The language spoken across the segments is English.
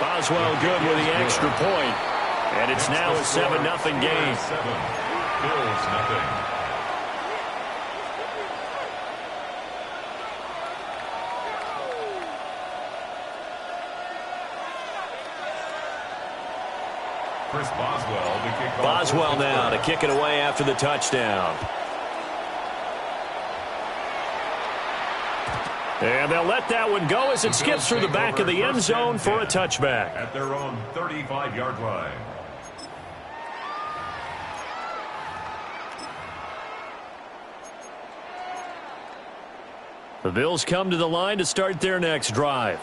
Boswell good with the extra point. And it's now a 7-0 game. Bills nothing. Chris Boswell to kick off. Boswell now to kick it away after the touchdown. And they'll let that one go as it skips through the back of the end zone for a touchback. At their own 35-yard line. The Bills come to the line to start their next drive.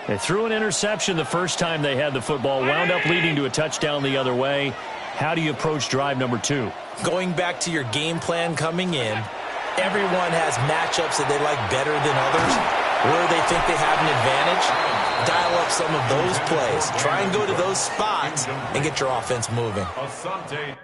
They threw an interception the first time they had the football, wound up leading to a touchdown the other way. How do you approach drive number 2? Going back to your game plan coming in, everyone has matchups that they like better than others, where they think they have an advantage. Dial up some of those plays. Try and go to those spots and get your offense moving. Asante.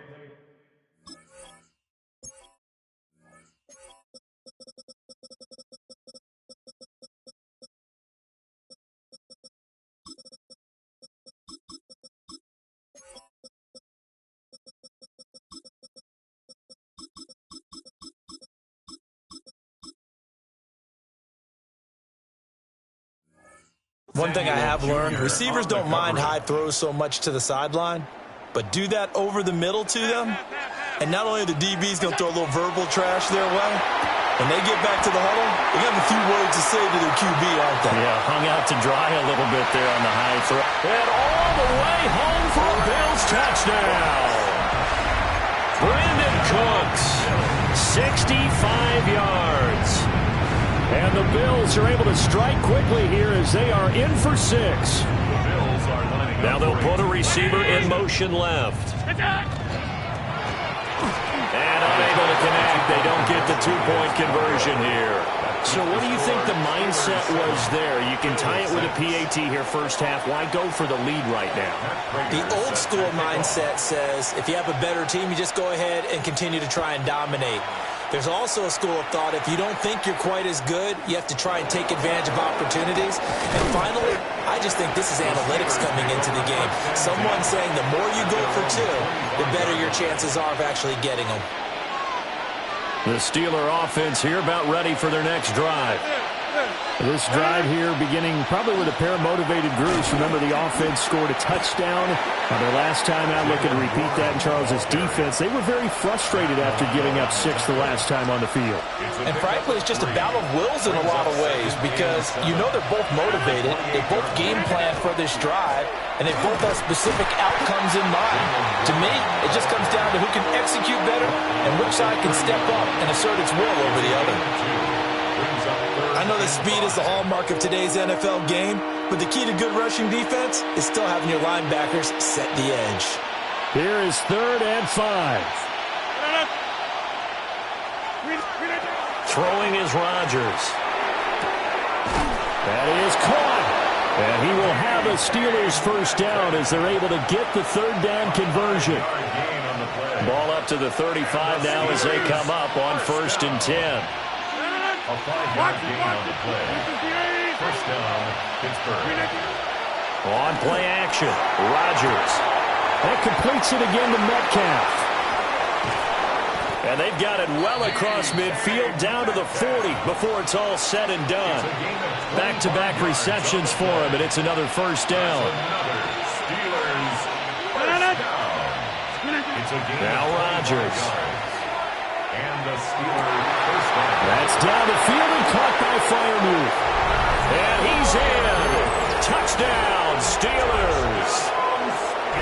One thing I have learned, receivers don't mind high throws so much to the sideline, but do that over the middle to them, and not only the DB's going to throw a little verbal trash their way, when they get back to the huddle, they have a few words to say to their QB, aren't they? Yeah, hung out to dry a little bit there on the high throw. And all the way home for a Bills touchdown. Brandon Cooks, 65 yards. And the Bills are able to strike quickly here as they are in for 6. Now they'll put a receiver in motion left. And unable to connect. They don't get the 2-point conversion here. So what do you think the mindset was there? You can tie it with a PAT here first half. Why go for the lead right now? The old school mindset says if you have a better team, you just go ahead and continue to try and dominate. There's also a school of thought, if you don't think you're quite as good, you have to try and take advantage of opportunities. And finally, I just think this is analytics coming into the game. Someone saying the more you go for 2, the better your chances are of actually getting them. The Steeler offense here about ready for their next drive. This drive here beginning probably with a pair of motivated groups. Remember, the offense scored a touchdown on their last time out. Looking to repeat that in Charles's defense. They were very frustrated after giving up 6 the last time on the field. And frankly, it's just a battle of wills in a lot of ways because you know they're both motivated. They both game plan for this drive, and they both have specific outcomes in mind. To me, it just comes down to who can execute better and which side can step up and assert its will over the other. I know that speed is the hallmark of today's NFL game, but the key to good rushing defense is still having your linebackers set the edge. Here is 3rd and 5. Throwing is Rodgers. That is caught. And he will have a Steelers first down as they're able to get the 3rd down conversion. Ball up to the 35 now as they come up on 1st and 10. A 5-yard gain on the play. First down, Pittsburgh. On play action, Rodgers. That completes it again to Metcalf. And they've got it well across midfield down to the 40 before it's all said and done. Back-to-back receptions for him, and it's another first down. Now Rodgers. And the Steelers first down. That's down the field and caught by Freiermuth. And he's in. Touchdown, Steelers.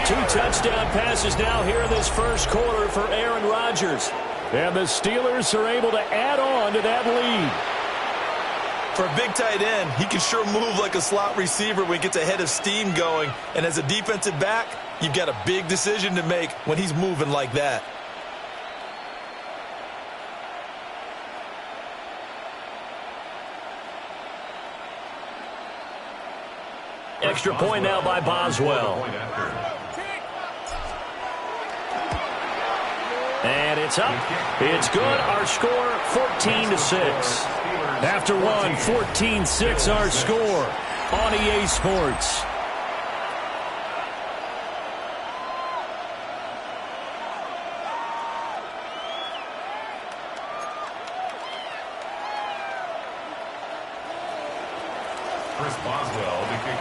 2 touchdown passes now here in this first quarter for Aaron Rodgers. And the Steelers are able to add on to that lead. For a big tight end, he can sure move like a slot receiver when he gets a head of steam going. And as a defensive back, you've got a big decision to make when he's moving like that. Extra point now by Boswell. And it's up. It's good. Our score, 14-6. After one, 14-6 our score on EA Sports.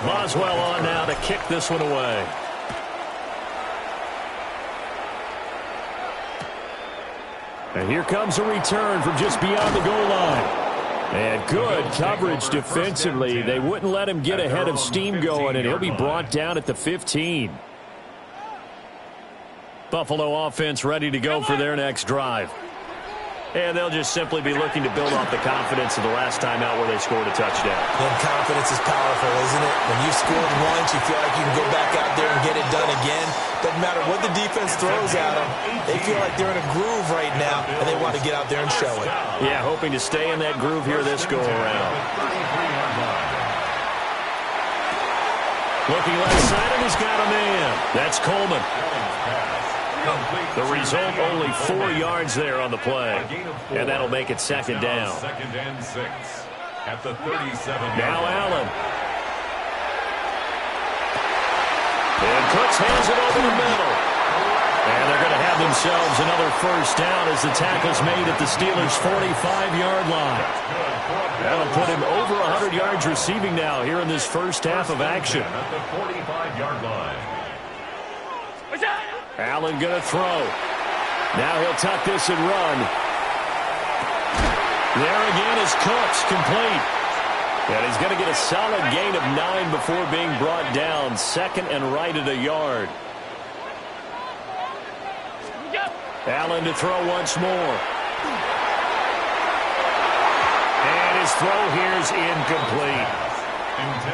Boswell on now to kick this one away. And here comes a return from just beyond the goal line. And good coverage defensively. They wouldn't let him get ahead of steam going, and he'll be brought down at the 15. Buffalo offense ready to go for their next drive. And they'll just simply be looking to build off the confidence of the last time out where they scored a touchdown. And confidence is powerful, isn't it? When you've scored once, you feel like you can go back out there and get it done again. Doesn't matter what the defense throws at them. They feel like they're in a groove right now, and they want to get out there and show it. Yeah, hoping to stay in that groove here this go-around. Looking left side, and he's got a man. That's Coleman. The result, only 4 yards there on the play. And that'll make it second down. Second and 6 at the 37. Now Allen. And Cooks hands it over the middle. And they're going to have themselves another first down as the tackle's made at the Steelers' 45-yard line. That'll put him over 100 yards receiving now here in this first half of action. At the 45-yard line. Allen going to throw. Now he'll tuck this and run. There again is Cooks, complete. And he's going to get a solid gain of 9 before being brought down. Second and right at a yard. Allen to throw once more. And his throw here is incomplete.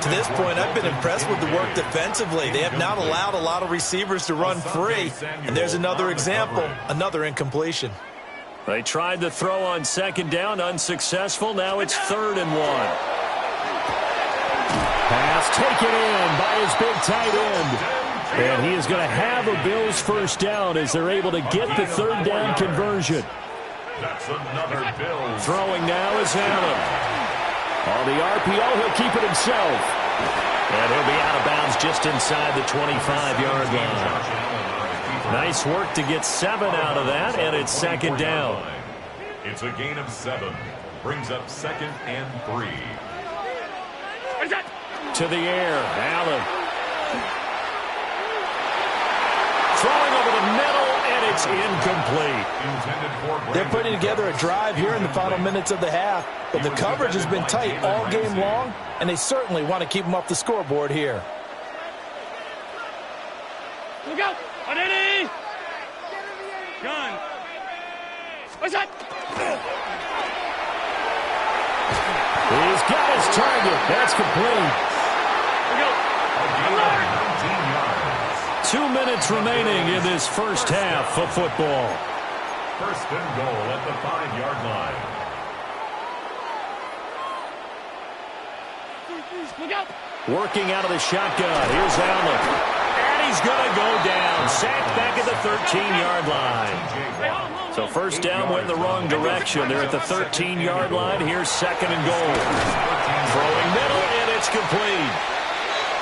To this point, I've been impressed with the work defensively. They have not allowed a lot of receivers to run free. And there's another example, another incompletion. They tried the throw on second down, unsuccessful. Now it's 3rd and 1. Pass taken in by his big tight end. And he is going to have a Bills first down as they're able to get the 3rd down conversion. That's another Bills. Throwing now is Allen. On the RPO, he'll keep it himself. And he'll be out of bounds just inside the 25-yard line. Nice work to get 7 out of that, and it's second down. It's a gain of 7. Brings up 2nd and 3. To the air, Allen. Throwing over the middle, and it's incomplete. They're putting together a drive here in the final minutes of the half, but the coverage has been tight all game long, and they certainly want to keep them off the scoreboard here. Look out! Ready! Gun! What's that? He's got his target. That's complete. 2 minutes remaining in this first half of football. First and goal at the 5-yard line. Look out! Working out of the shotgun. Here's Allen. And he's going to go down. Sacked back at the 13-yard line. So first down went in the wrong direction. They're at the 13-yard line. Here's 2nd and goal. Throwing middle, and it's complete.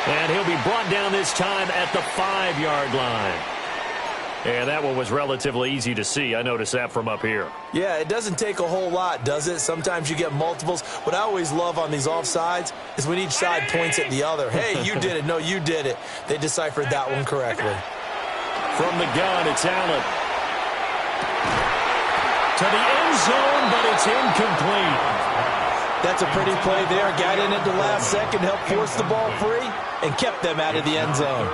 And he'll be brought down this time at the 5-yard line. And that one was relatively easy to see. I noticed that from up here. Yeah, it doesn't take a whole lot, does it? Sometimes you get multiples. What I always love on these offsides is when each side points at the other. Hey, you did it. No, you did it. They deciphered that one correctly. From the gun, it's Allen. To the end zone, but it's incomplete. That's a pretty play there. Got in at the last second, helped force the ball free, and kept them out of the end zone.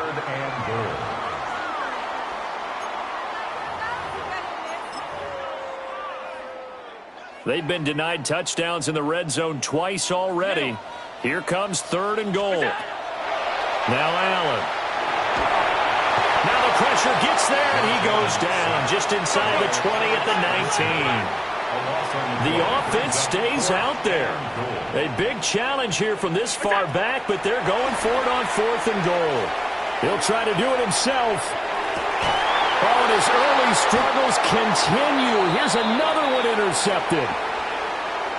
They've been denied touchdowns in the red zone twice already. Here comes 3rd and goal. Now Allen. Now the pressure gets there, and he goes down just inside the 20 at the 19. The offense stays out there. A big challenge here from this far back, but they're going for it on 4th and goal. He'll try to do it himself. Oh, and his early struggles continue. Here's another one intercepted.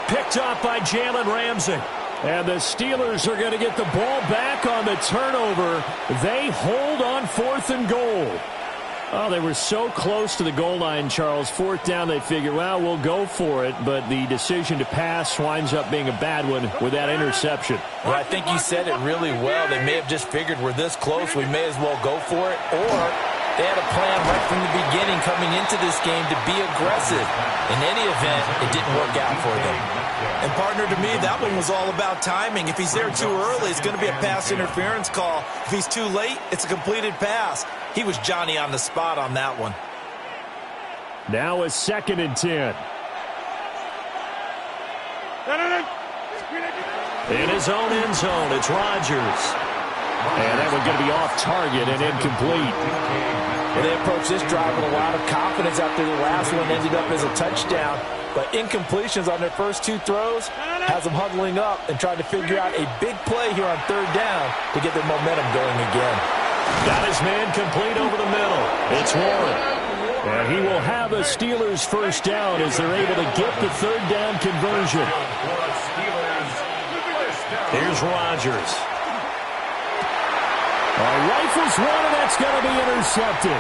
Picked off by Jalen Ramsey. And the Steelers are going to get the ball back on the turnover. They hold on 4th and goal. Oh, they were so close to the goal line, Charles. Fourth down, they figured, well, we'll go for it. But the decision to pass winds up being a bad one with that interception. Well, I think you said it really well. They may have just figured we're this close, we may as well go for it. Or they had a plan right from the beginning coming into this game to be aggressive. In any event, it didn't work out for them. And, partner, to me, that one was all about timing. If he's there too early, it's going to be a pass interference call. If he's too late, it's a completed pass. He was Johnny on the spot on that one. Now a 2nd and 10. In his own end zone, it's Rodgers. And that one's going to be off target and incomplete. Well, they approached this drive with a lot of confidence after the last one ended up as a touchdown. But incompletions on their first 2 throws has them huddling up and trying to figure out a big play here on 3rd down to get their momentum going again. Got his man complete over the middle. It's Warren. And he will have a Steelers first down as they're able to get the 3rd down conversion. Here's Rodgers. Rifles one, and that's going to be intercepted.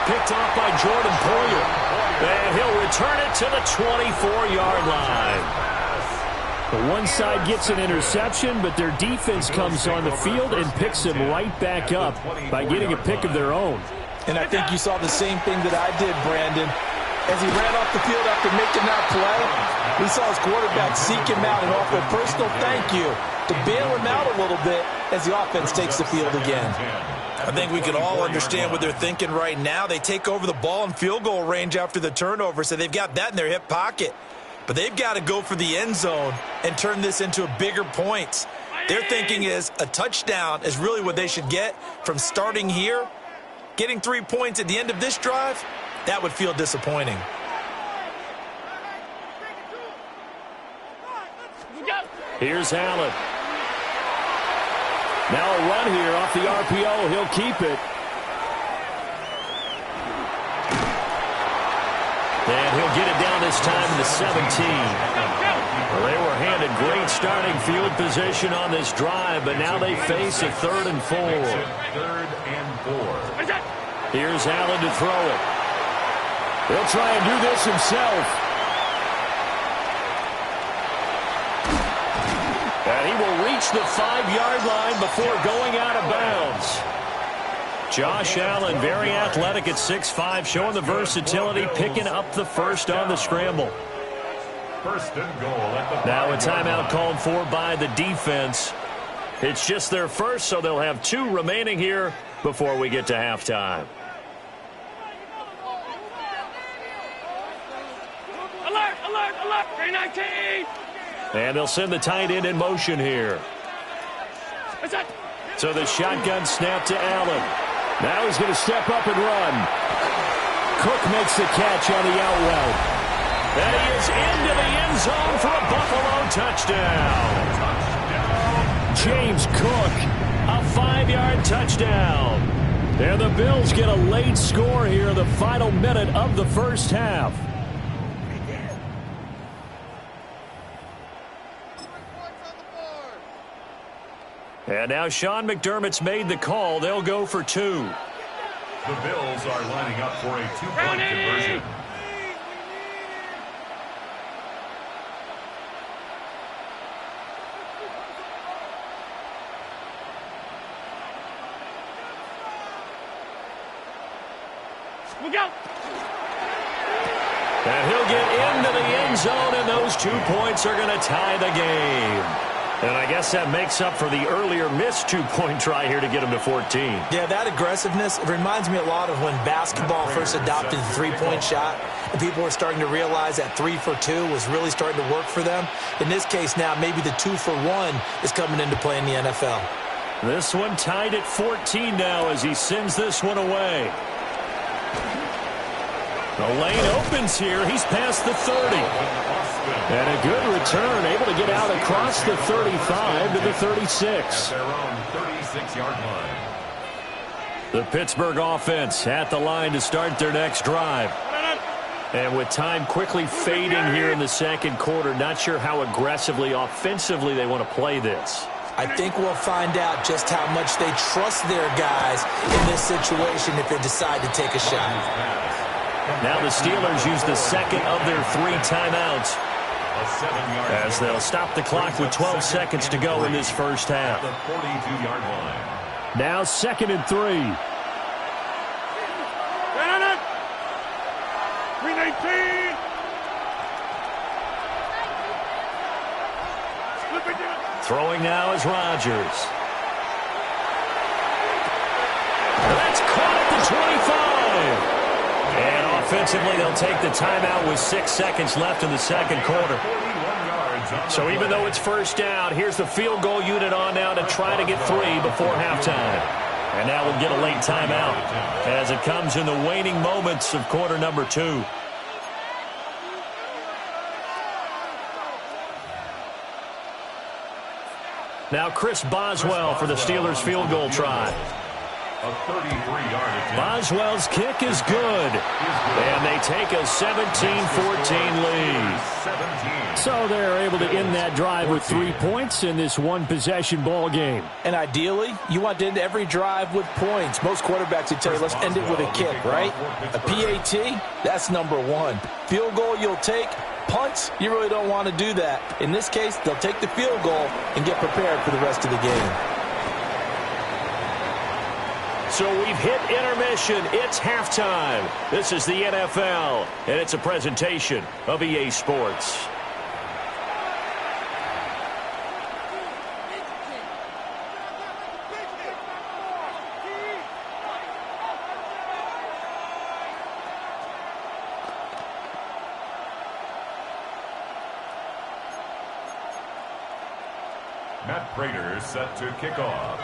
Picked off by Jordan Poyer. And he'll return it to the 24-yard line. The one side gets an interception, but their defense comes on the field and picks him right back up by getting a pick of their own. And I think you saw the same thing that I did, Brandon. As he ran off the field after making that play, we saw his quarterback seek him out and offer a personal thank you to bail him out a little bit as the offense takes the field again. I think we can all understand what they're thinking right now. They take over the ball in field goal range after the turnover, so they've got that in their hip pocket. But they've got to go for the end zone and turn this into bigger points. Their thinking is a touchdown is really what they should get from starting here. Getting 3 points at the end of this drive, that would feel disappointing. Here's Allen. Now a run here off the RPO. He'll keep it. And he'll get it down this time to the 17. Well, they were handed great starting field position on this drive, but now they face a 3rd and 4. 3rd and 4. Here's Allen to throw it. He'll try and do this himself. And he will reach the 5-yard line before going out of bounds. Josh Allen, very athletic at 6'5", showing the versatility, picking up the first on the scramble. 1st and goal at the now a timeout called for by the defense. It's just their first, so they'll have 2 remaining here before we get to halftime. Alert, alert, alert, 319. And they'll send the tight end in motion here. So the shotgun snap to Allen. Now he's going to step up and run. Cook makes the catch on the out route. And he is into the end zone for a Buffalo touchdown. James Cook, a 5-yard touchdown. And the Bills get a late score here in the final minute of the first half. And now Sean McDermott's made the call. They'll go for 2. The Bills are lining up for a 2-point conversion. Look out. And he'll get into the end zone, and those 2 points are going to tie the game. And I guess that makes up for the earlier missed 2-point try here to get him to 14. Yeah, that aggressiveness, it reminds me a lot of when basketball first adopted the 3-point shot, and people were starting to realize that 3 for 2 was really starting to work for them. In this case now, maybe the 2 for 1 is coming into play in the NFL. This one tied at 14 now as he sends this one away. The lane opens here. He's past the 30. And a good return, able to get out across the 35 to the 36. At their own 36-yard line. The Pittsburgh offense at the line to start their next drive. And with time quickly fading here in the second quarter, not sure how aggressively, offensively they want to play this. I think we'll find out just how much they trust their guys in this situation if they decide to take a shot. Now the Steelers use the second of their 3 timeouts as they'll stop the clock with 12 seconds to go in this first half. The 42-yard line. Now 2nd and 3. 319. Throwing now is Rodgers. That's caught at the 25. And offensively, they'll take the timeout with 6 seconds left in the second quarter. So even though it's first down, here's the field goal unit on now to try to get 3 before halftime. And now we'll get a late timeout as it comes in the waning moments of quarter number 2. Now Chris Boswell for the Steelers field goal try. A 33-yard attempt. Boswell's kick is good. And they take a 17-14 lead. 17. So they're able to end that drive with 3 points in this one-possession ball game. And ideally, you want to end every drive with points. Most quarterbacks would tell you, let's end it with a kick, right? A PAT, that's number 1. Field goal you'll take. Punts, you really don't want to do that. In this case, they'll take the field goal and get prepared for the rest of the game. So we've hit intermission. It's halftime. This is the NFL, and it's a presentation of EA Sports. Matt Prater set to kick off.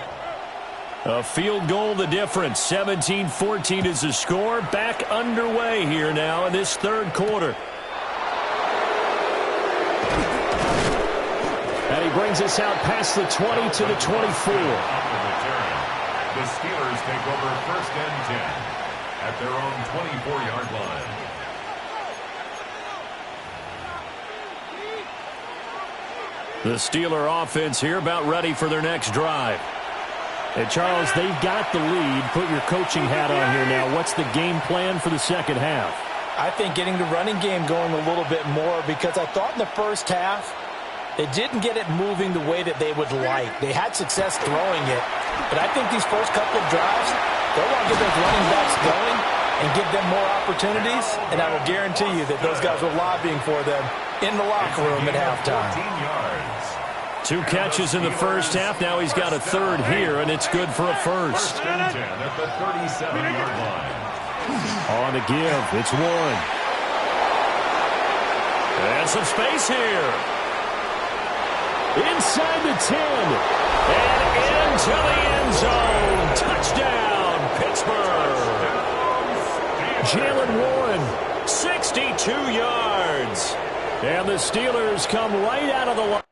A field goal the difference. 17-14 is the score. Back underway here now in this third quarter. And he brings us out past the 20 to the 24. The Steelers take over 1st and 10 at their own 24-yard line. The Steeler offense here about ready for their next drive. And Charles, they've got the lead. Put your coaching hat on here now. What's the game plan for the second half? I think getting the running game going a little bit more, because I thought in the first half they didn't get it moving the way that they would like. They had success throwing it, but I think these first couple of drives, they'll want to get those running backs going and give them more opportunities, and I will guarantee you that those guys were lobbying for them in the locker room at halftime. 14 yards. 2 catches in the first half. Now he's got a third here, and it's good for a first. 1st and 10 at the 37-yard line. On the give, it's Warren. And some space here. Inside the 10. And into the end zone. Touchdown, Pittsburgh. Jalen Warren, 62 yards. And the Steelers come right out of the line.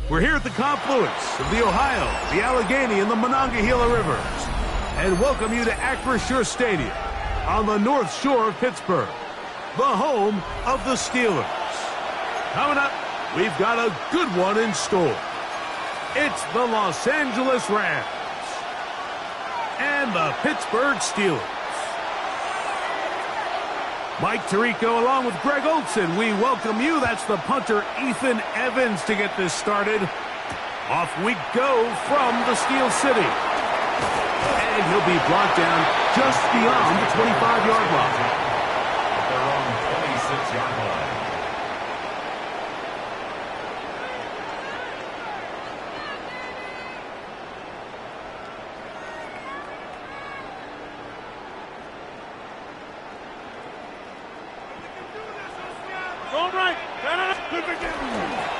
We're here at the confluence of the Ohio, the Allegheny, and the Monongahela Rivers, and welcome you to Acrisure Stadium on the North Shore of Pittsburgh, the home of the Steelers. Coming up, we've got a good one in store. It's the Los Angeles Rams and the Pittsburgh Steelers. Mike Tirico along with Greg Olson, we welcome you. That's the punter Ethan Evans to get this started. Off we go from the Steel City. And he'll be brought down just beyond the 25-yard line. At their own 26-yard line.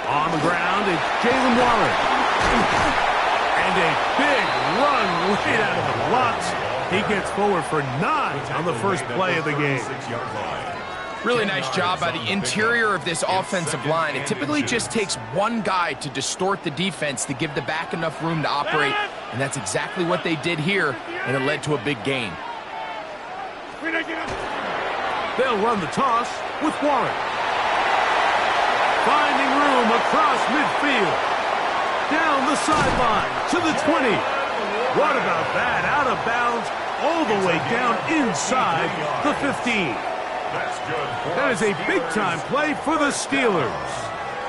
On the ground, it's Jalen Waller. And a big run right out of the blocks. He gets forward for 9 on the first play of the game. Really nice job by the interior of this offensive line. It typically just takes one guy to distort the defense to give the back enough room to operate, and that's exactly what they did here, and it led to a big gain. They'll run the toss with Warren. Finding room across midfield. Down the sideline to the 20. What about that? Out of bounds all the way down inside the 15. That is a big-time play for the Steelers.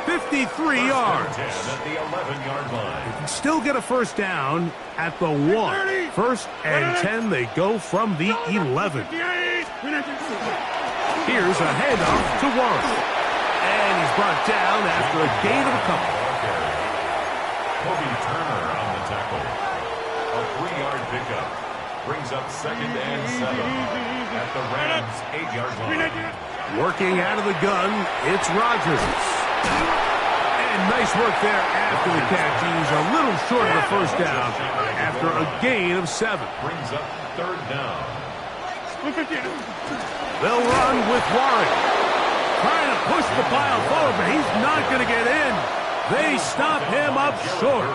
53 yards. At the 11-yard line. They can still get a first down at the 1. First and 10, they go from the 11. Here's a handoff to Warren. And he's brought down after a gain of a couple. Kobe Turner on the tackle. A 3-yard pickup. Brings up 2nd and 7 at the Rams' 8-yard line. Working out of the gun, it's Rodgers. And nice work there after the catch. He's a little short of the first down after a gain of 7. Brings up 3rd down. They'll run with Warren. Trying to push the pile forward, but he's not going to get in. They stop him up short.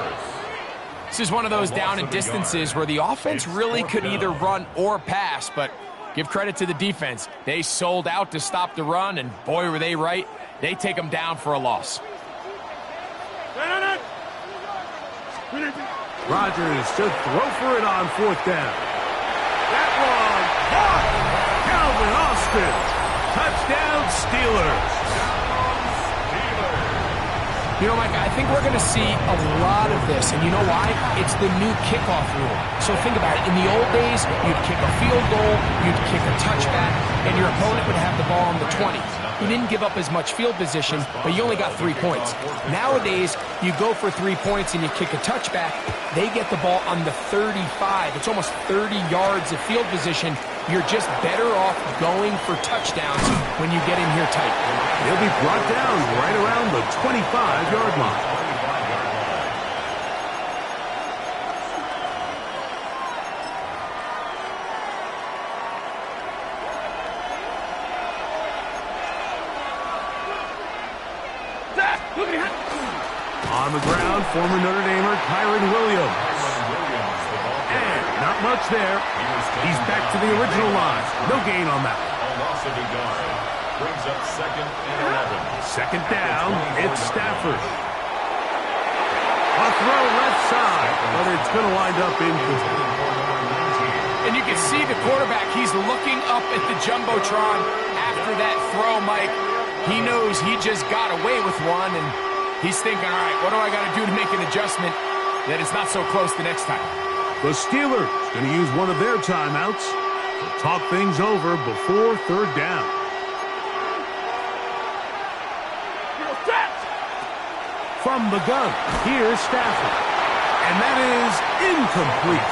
This is one of those down and distances where the offense really could either run or pass, but give credit to the defense. They sold out to stop the run, and boy, were they right. They take them down for a loss. Rodgers to throw for it on 4th down. That one caught. Calvin Austin. Touchdown, Steelers. You know, Mike, I think we're going to see a lot of this, and you know why? It's the new kickoff rule. So think about it. In the old days, you'd kick a field goal, you'd kick a touchback, and your opponent would have the ball on the 20. You didn't give up as much field position, but you only got 3 points. Nowadays, you go for 3 points and you kick a touchback, they get the ball on the 35. It's almost 30 yards of field position. You're just better off going for touchdowns when you get in here tight. He'll be brought down right around the 25-yard line. On the ground, former Notre Damer Kyron Williams. And not much there. He's back to the original line. No gain on that. A loss of a yard. Brings up 2nd and 11. Second down, it's Stafford. A throw left side, but it's going to wind up incomplete. And you can see the quarterback, he's looking up at the Jumbotron after that throw, Mike. He knows he just got away with one, and he's thinking, all right, what do I got to do to make an adjustment that it's not so close the next time? The Steelers going to use one of their timeouts to talk things over before 3rd down. From the gun, here's Stafford. And that is incomplete.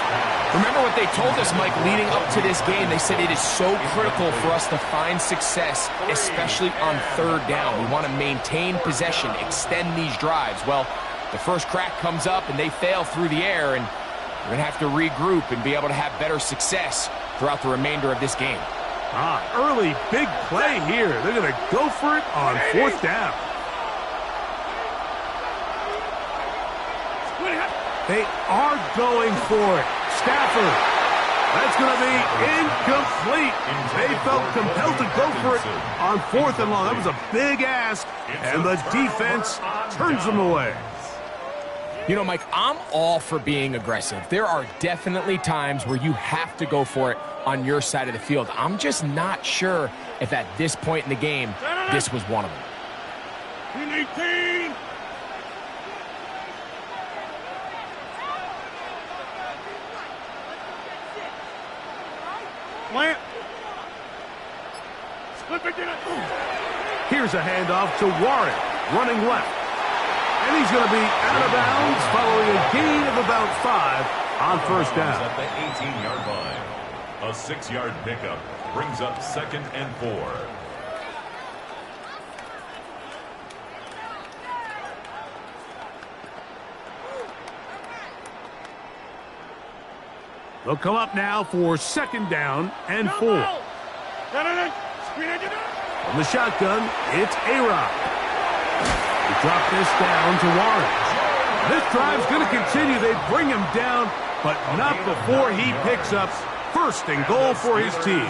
Remember what they told us, Mike, leading up to this game. They said it is so critical for us to find success, especially on 3rd down. We want to maintain possession, extend these drives. Well, the first crack comes up and they fail through the air, and we're going to have to regroup and be able to have better success throughout the remainder of this game. Early big play here. They're going to go for it on 4th down. They are going for it. Stafford. That's going to be incomplete. They felt compelled to go for it on 4th and long. That was a big ask, and the defense turns them away. You know, Mike, I'm all for being aggressive. There are definitely times where you have to go for it on your side of the field. I'm just not sure if at this point in the game, this was one of them. 18. Plant. Here's a handoff to Warren, running left. And he's going to be out of bounds following a gain of about 5 on first down. At the 18-yard line. A 6-yard pickup brings up 2nd and 4. They'll come up now for 2nd down and 4. From the shotgun, it's A-Rod. They drop this down to Warren. This drive's going to continue. They bring him down, but not before he picks up 1st and goal for his team.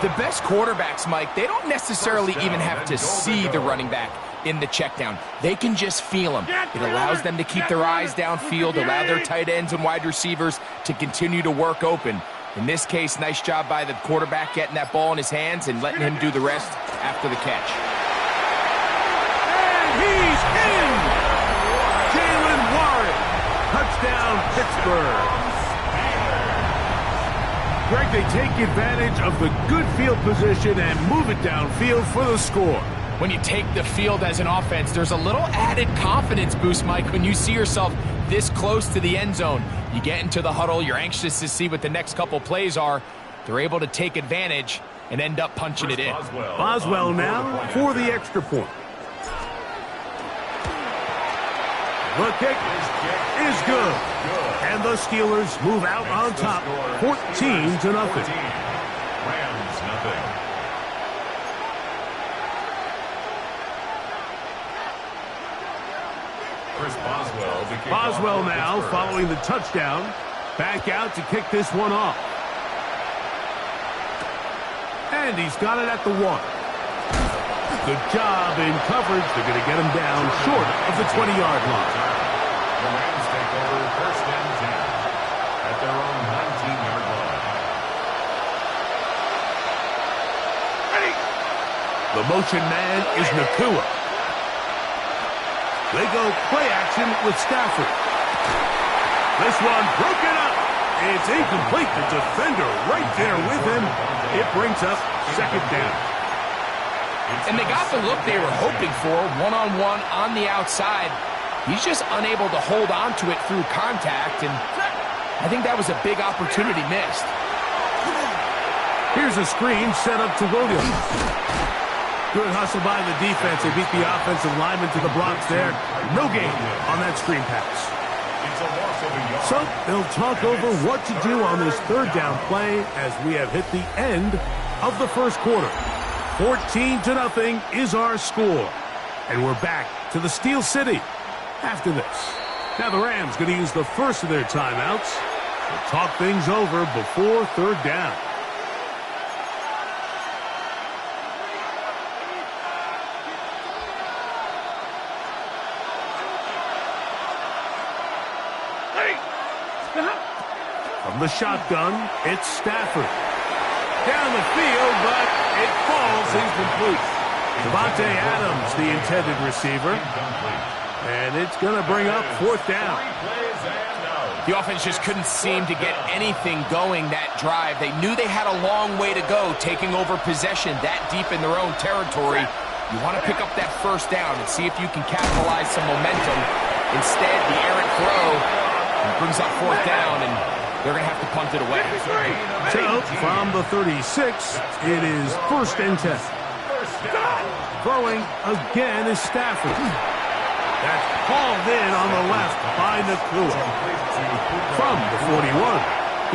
The best quarterbacks, Mike, they don't necessarily even have to see the running back in the check down. They can just feel him. It allows them to keep their eyes downfield, allow their tight ends and wide receivers to continue to work open. In this case, nice job by the quarterback getting that ball in his hands and letting him do the rest after the catch. And he's in! Jalen Warren. Touchdown, Pittsburgh. Greg, they take advantage of the good field position and move it downfield for the score. When you take the field as an offense, there's a little added confidence boost, Mike, when you see yourself this close to the end zone. You get into the huddle, you're anxious to see what the next couple plays are. They're able to take advantage and end up punching it in. Boswell now for the extra point. The kick is good. And the Steelers move out on top, 14-0. Rams nothing. Chris Boswell now following the touchdown. Back out to kick this one off. And he's got it at the 1. Good job in coverage. They're going to get him down short of the 20-yard line. The Rams take over 1st and 10 at their own 19-yard line. The motion man is Nakua. They go play action with Stafford. This one broken up. It's incomplete. The defender right there with him. It brings up 2nd down. And they got the look they were hoping for, one-on-one on the outside. He's just unable to hold on to it through contact, and I think that was a big opportunity missed. Here's a screen set up to Williams. Good hustle by the defense. They beat the offensive lineman to the blocks there. No gain on that screen pass. So they'll talk over what to do on this 3rd down play as we have hit the end of the first quarter. 14-0 is our score. And we're back to the Steel City after this. Now the Rams going to use the first of their timeouts to talk things over before 3rd down. From the shotgun, it's Stafford. Down the field, but it falls incomplete. Devontae Adams, the intended receiver. And it's going to bring up 4th down. The offense just couldn't seem to get anything going that drive. They knew they had a long way to go, taking over possession that deep in their own territory. You want to pick up that 1st down and see if you can capitalize some momentum. Instead, the errant throw brings up 4th down, and they're going to have to punt it away. So, from the 36, it is 1st and 10. Throwing again is Stafford. That's hauled in on the left by Nakua. From the 41,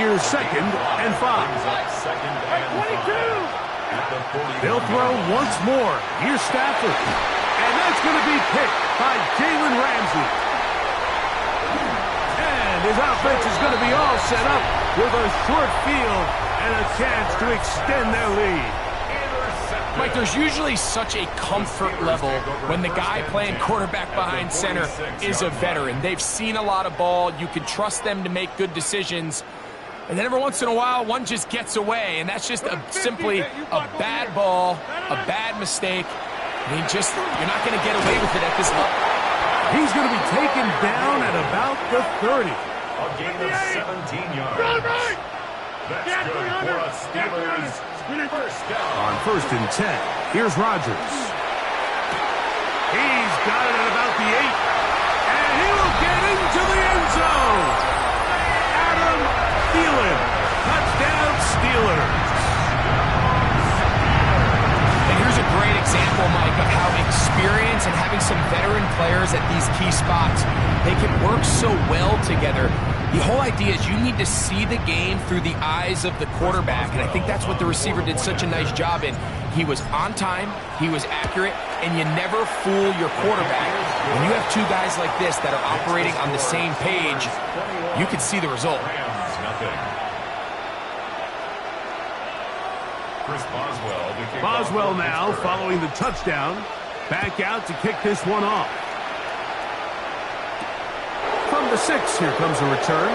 here's 2nd and 5. They'll throw once more. Here's Stafford. And that's going to be picked by Jalen Ramsey. And his offense is going to be all set up with a short field and a chance to extend their lead. Mike, there's usually such a comfort level when the guy playing quarterback behind center is a veteran. They've seen a lot of ball. You can trust them to make good decisions. And then every once in a while, one just gets away, and that's just simply a bad ball, a bad mistake. I mean, you're not going to get away with it at this level. He's going to be taken down at about the 30. A gain of 17 yards. That's good for a Steelers first down. On 1st and 10, here's Rodgers. He's got it at about the 8, and he will get into the end zone. Adam Thielen, touchdown Steelers. And here's a great example, Mike, of how experience and having some veteran players at these key spots, they can work so well together. The whole idea is you need to see the game through the eyes of the quarterback, and I think that's what the receiver did such a nice job in. He was on time, he was accurate, and you never fool your quarterback. When you have two guys like this that are operating on the same page, you can see the result. Boswell now following the touchdown. Back out to kick this one off. From the 6, here comes a return.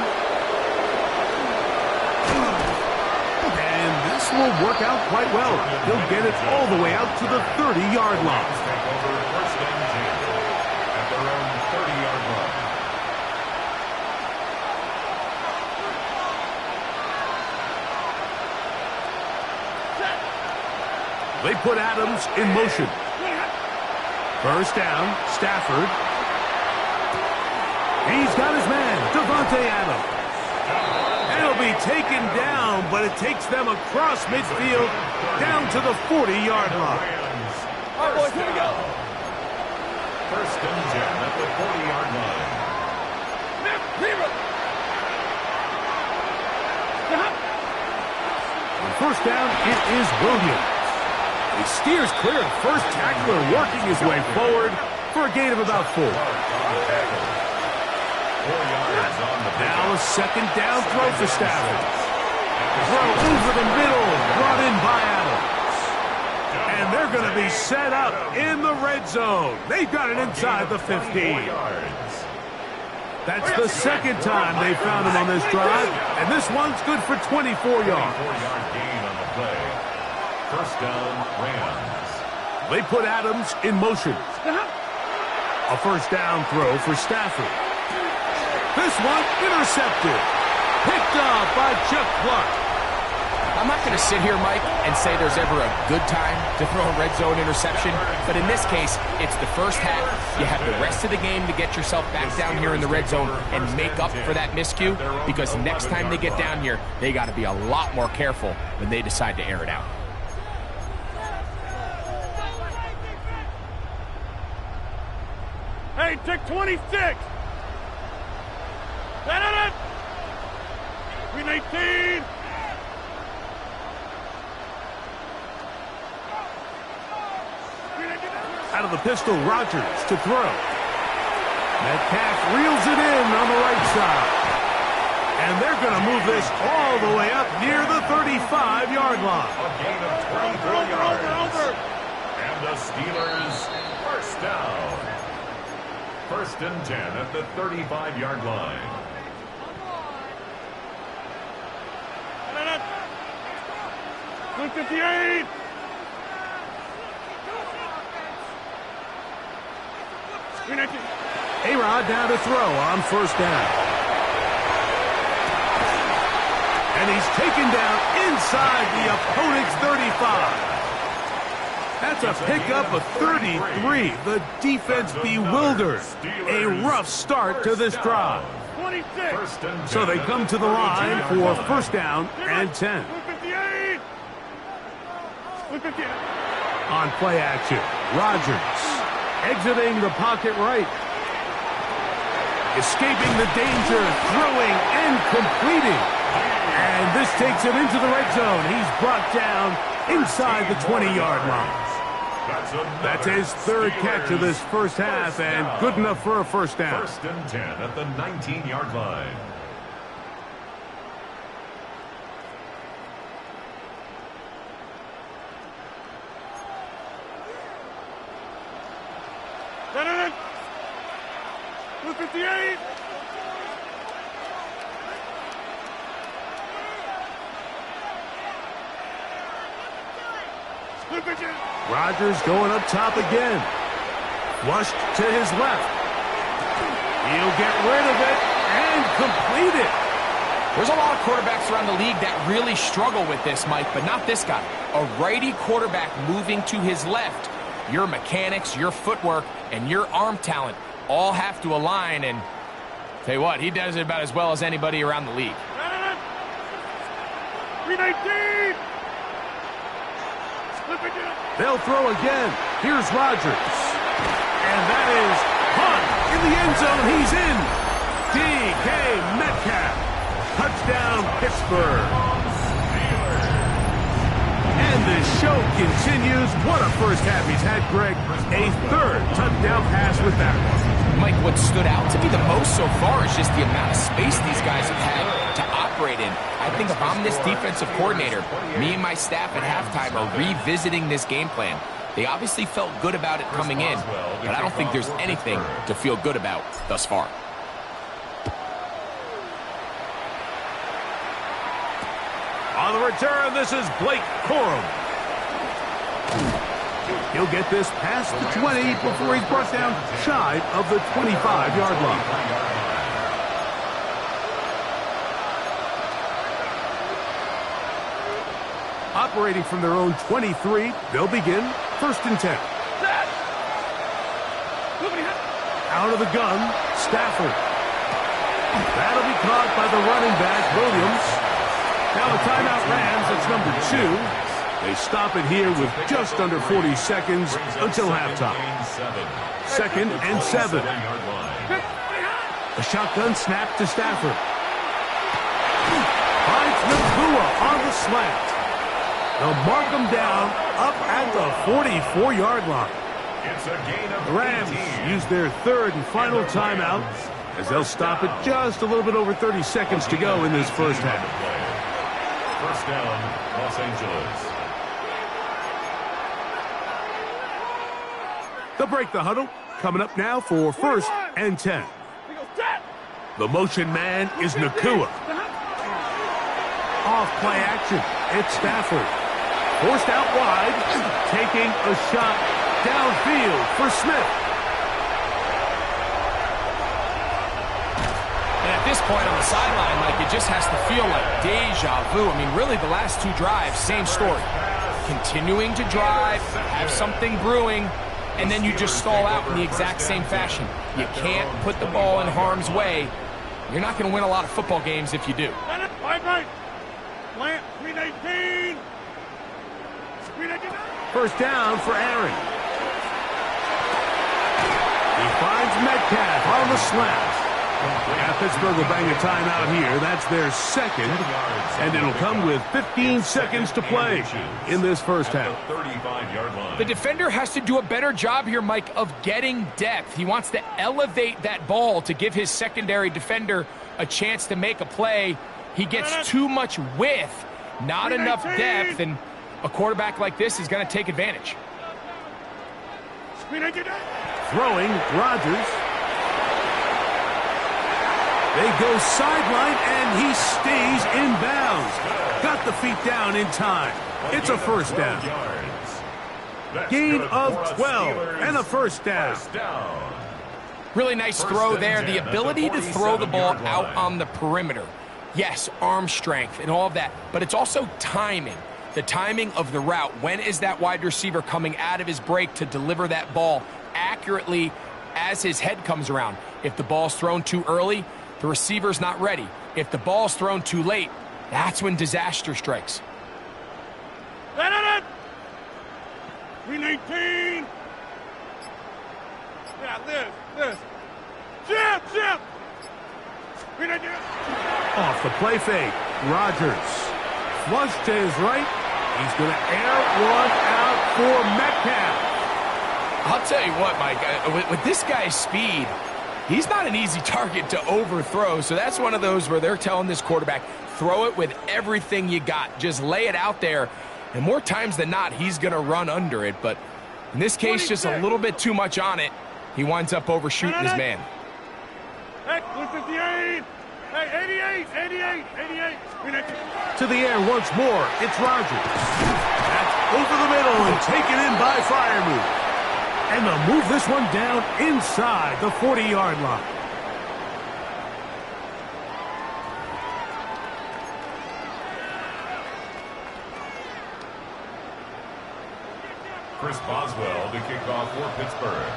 And this will work out quite well. He'll get it all the way out to the 30-yard line. First and 10 at their own 30-yard line. They put Adams in motion. First down, Stafford. He's got his man, Devontae Adams. And he'll be taken down, but it takes them across midfield down to the 40-yard line. All right, boys, here we go. First and 10 at the 40-yard line. On first down, it is Williams. He steers clear of the first tackler, working his way forward for a gain of about 4. Now a second down throw for Stafford. Throw over the middle, brought in by Adams. And they're going to be set up in the red zone. They've got it inside the 15. That's the second time they found him on this drive, and this one's good for 24 yards. 24-yard gain on the play. First down, Rams. They put Adams in motion. A first down throw for Stafford. This one intercepted. Picked up by Chuck Clark. I'm not going to sit here, Mike, and say there's ever a good time to throw a red zone interception, but in this case, it's the first half. You have the rest of the game to get yourself back down here in the red zone and make up for that miscue, because next time they get down here, they got to be a lot more careful when they decide to air it out. Hey, tick 26. Green 18. Out of the pistol, Rodgers to throw. Metcalf reels it in on the right side. And they're going to move this all the way up near the 35-yard line. A gain of 24 yards. And the Steelers first down. First and 10 at the 35-yard line. Look 58. A-Rod down to throw on first down. And he's taken down inside the opponent's 35. That's a pickup of 33. The defense bewildered. A rough start to this drive. So they come to the line for first down and 10. On play action, Rodgers exiting the pocket right. Escaping the danger, throwing and completing. And this takes him into the red zone. He's brought down inside the 20-yard line. That's his third catch of this first half, and good enough for a first down. First and 10 at the 19-yard line. 258. Rodgers going up top again. Flushed to his left. He'll get rid of it and complete it. There's a lot of quarterbacks around the league that really struggle with this, Mike, but not this guy. A righty quarterback moving to his left. Your mechanics, your footwork, and your arm talent all have to align, and tell you what, he does it about as well as anybody around the league. 319. They'll throw again. Here's Rodgers. And that is Hunt in the end zone. He's in. DK Metcalf. Touchdown, Pittsburgh. And the show continues. What a first half he's had, Greg. A third touchdown pass with that one. Mike, what stood out to me the most so far is just the amount of space these guys have had to operate in. I think if I'm this defensive coordinator, me and my staff at halftime are revisiting this game plan. They obviously felt good about it coming in, but I don't think there's anything to feel good about thus far. On the return, this is Blake Corum. He'll get this past the 20 before he's brought down shy of the 25-yard line. Operating from their own 23, they'll begin 1st and 10. Out of the gun, Stafford. That'll be caught by the running back, Williams. Now a timeout Rams, it's number 2. They stop it here with just under 40 seconds until halftime. 2nd and 7. A shotgun snap to Stafford. Finds Nakua on the slant. They'll mark him down up at the 44-yard line. The Rams use their 3rd and final timeout as they'll stop it just a little bit over 30 seconds to go in this first half. First down, Los Angeles. They'll break the huddle. Coming up now for 1st and 10. The motion man is Nakua. Off play action. It's Stafford. Forced out wide. Taking a shot downfield for Smith. And at this point on the sideline, Mike, it just has to feel like deja vu. I mean, really, the last 2 drives, same story. Continuing to drive, have something brewing, and then you just stall out in the exact same fashion. You can't put the ball in harm's way. You're not going to win a lot of football games if you do. Plant 319. 1st down for Aaron. He finds Metcalf on the slant. Yeah, Pittsburgh will bang a timeout here. That's their 2nd, and it'll come with 15 seconds to play in this first half. The defender has to do a better job here, Mike, of getting depth. He wants to elevate that ball to give his secondary defender a chance to make a play. He gets too much width, not enough depth, and a quarterback like this is going to take advantage. Throwing, Rodgers. They go sideline, and he stays in bounds. Got the feet down in time. It's a 1st down. Gain of 12 and a 1st down. Really nice throw there. The ability to throw the ball out on the perimeter. Yes, arm strength and all of that, but it's also timing. The timing of the route. When is that wide receiver coming out of his break to deliver that ball accurately as his head comes around? If the ball's thrown too early, the receiver's not ready. If the ball's thrown too late, that's when disaster strikes. 319. Yeah, this. Jim. Off the play fake. Rodgers. Flush to his right. He's going to air one out for Metcalf. I'll tell you what, Mike, with this guy's speed, he's not an easy target to overthrow. So that's one of those where they're telling this quarterback, throw it with everything you got. Just lay it out there. And more times than not, he's going to run under it. But in this case, just a little bit too much on it. He winds up overshooting his man. Hey, 158. Hey, 88. To the air once more. It's Rogers. That's over the middle and taken in by Freiermuth. And they'll move this one down inside the 40-yard line. Chris Boswell to kick off for Pittsburgh.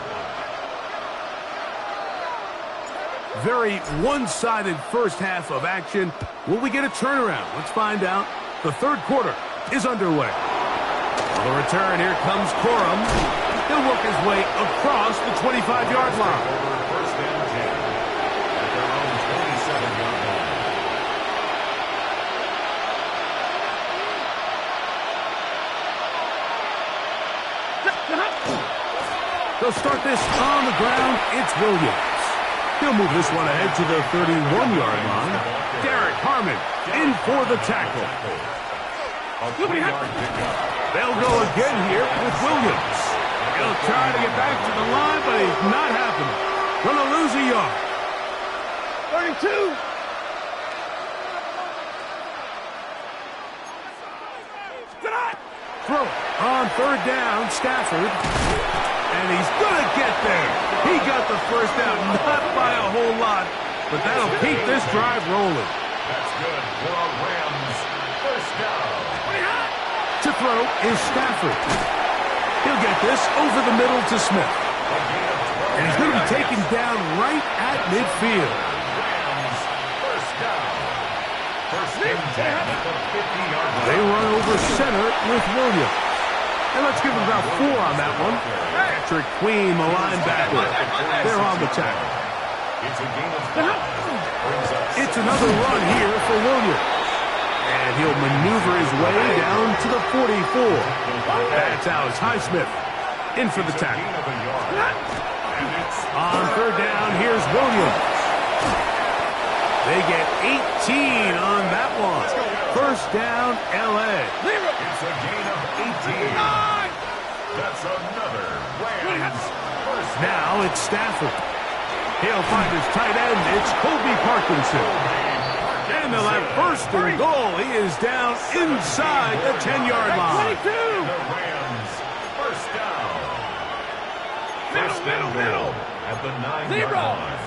Very one-sided first half of action. Will we get a turnaround? Let's find out. The third quarter is underway. On the return, here comes Corum. He'll work his way across the 25-yard line. First and 10 at their own 27-yard line. They'll start this on the ground. It's Williams. He'll move this one ahead to the 31-yard line. Derek Harmon in for the tackle. They'll go again here with Williams. He'll try to get back to the line, but he's not happening. Gonna lose a yard. 32. Throw on third down, Stafford. And he's gonna get there. He got the first down, not by a whole lot, but that'll keep this drive rolling. That's good for a Rams first down. To throw is Stafford. He'll get this over the middle to Smith. And he's going to be taken down right at midfield. Rams first down. First and 10 at the 50-yard line. They run over center with Williams. And let's give him about 4 on that one. Patrick Queen, the linebacker. They're on the tackle. It's a gain of 5. It's another run here for Williams. And he'll maneuver his way down to the 44. That's Alex Highsmith in for the tackle. On third down, here's Williams. They get 18 on that one. First down, L.A. It's a gain of 18. That's another Rams first down. Now it's Stafford. He'll find his tight end. It's Colby Parkinson. And they'll have first and goal. He is down inside the 10-yard line. The Rams first down. First and goal at the 9-yard line.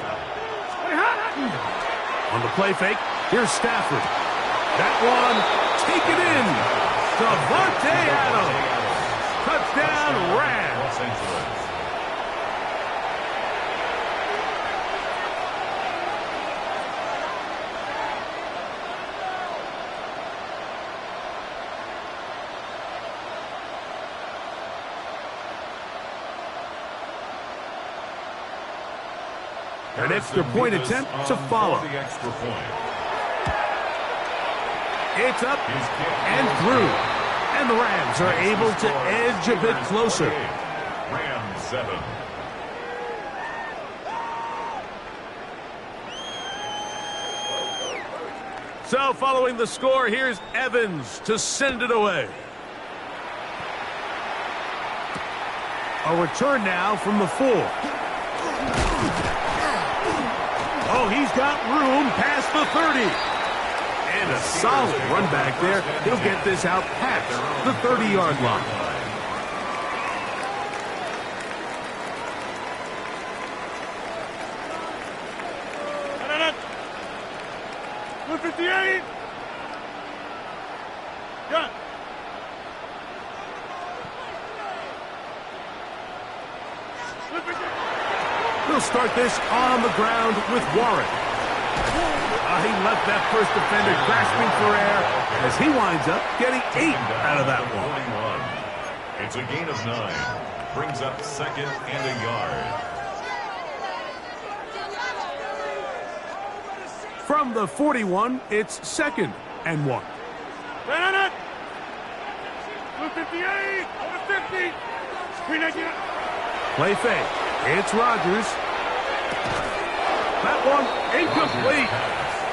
On the play fake, here's Stafford. That one taken in. Davante Adams. Touchdown, Rams. Los Angeles. An extra point attempt to follow. The extra point. It's up and through. And the Rams are able to edge a bit closer. Rams 7. So following the score, here's Evans to send it away. A return now from the 4. Oh, he's got room past the 30. And a solid run back there. He'll get this out past the 30-yard line. He'll start this on the ground with Warren. He left that first defender grasping for air as he winds up getting 8 out of that one. It's a gain of 9. Brings up second and a yard. From the 41, it's second and 1. 58, over 50. Play fake. It's Rogers. That one incomplete.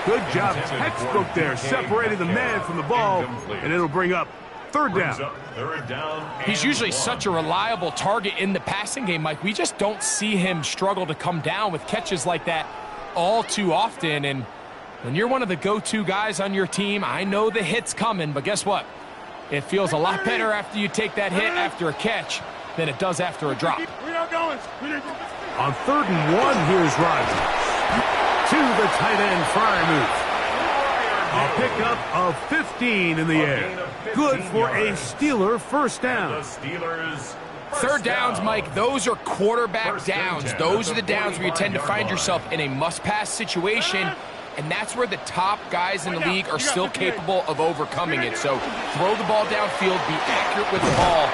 Good job, textbook there, separating the man from the ball, and it'll bring up Third Brings down. up third down. He's and usually 1. such a reliable target in the passing game, Mike. We just don't see him struggle to come down with catches like that all too often. And when you're one of the go-to guys on your team, I know the hit's coming, but guess what? It feels a lot better after you take that hit after a catch than it does after a drop. We're not going. On 3rd and 1, here's Rodgers. To the tight end fire move. A pickup of 15 in the air. Good for a Steeler first The down. Steelers. Third downs, Mike, those are quarterback First and downs. 10 Those at are the the downs where you tend to 45-yard find line. yourself in a must-pass situation, and that's where the top guys in the league are still capable of overcoming it. So throw the ball downfield, be accurate with the ball.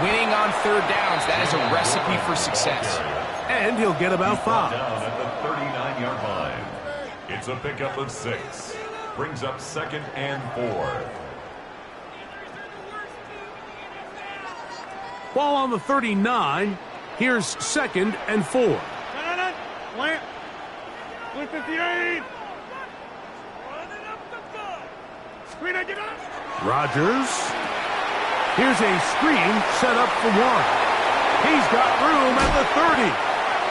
Winning on third downs, that is a recipe for success. And he'll get about 5. Down at the 39-yard line. It's a pickup of 6. Brings up 2nd and 4. Ball on the 39. Here's 2nd and 4. Plant. 58. Screen, I get up. Rodgers. Here's a screen set up for 1. He's got room at the 30.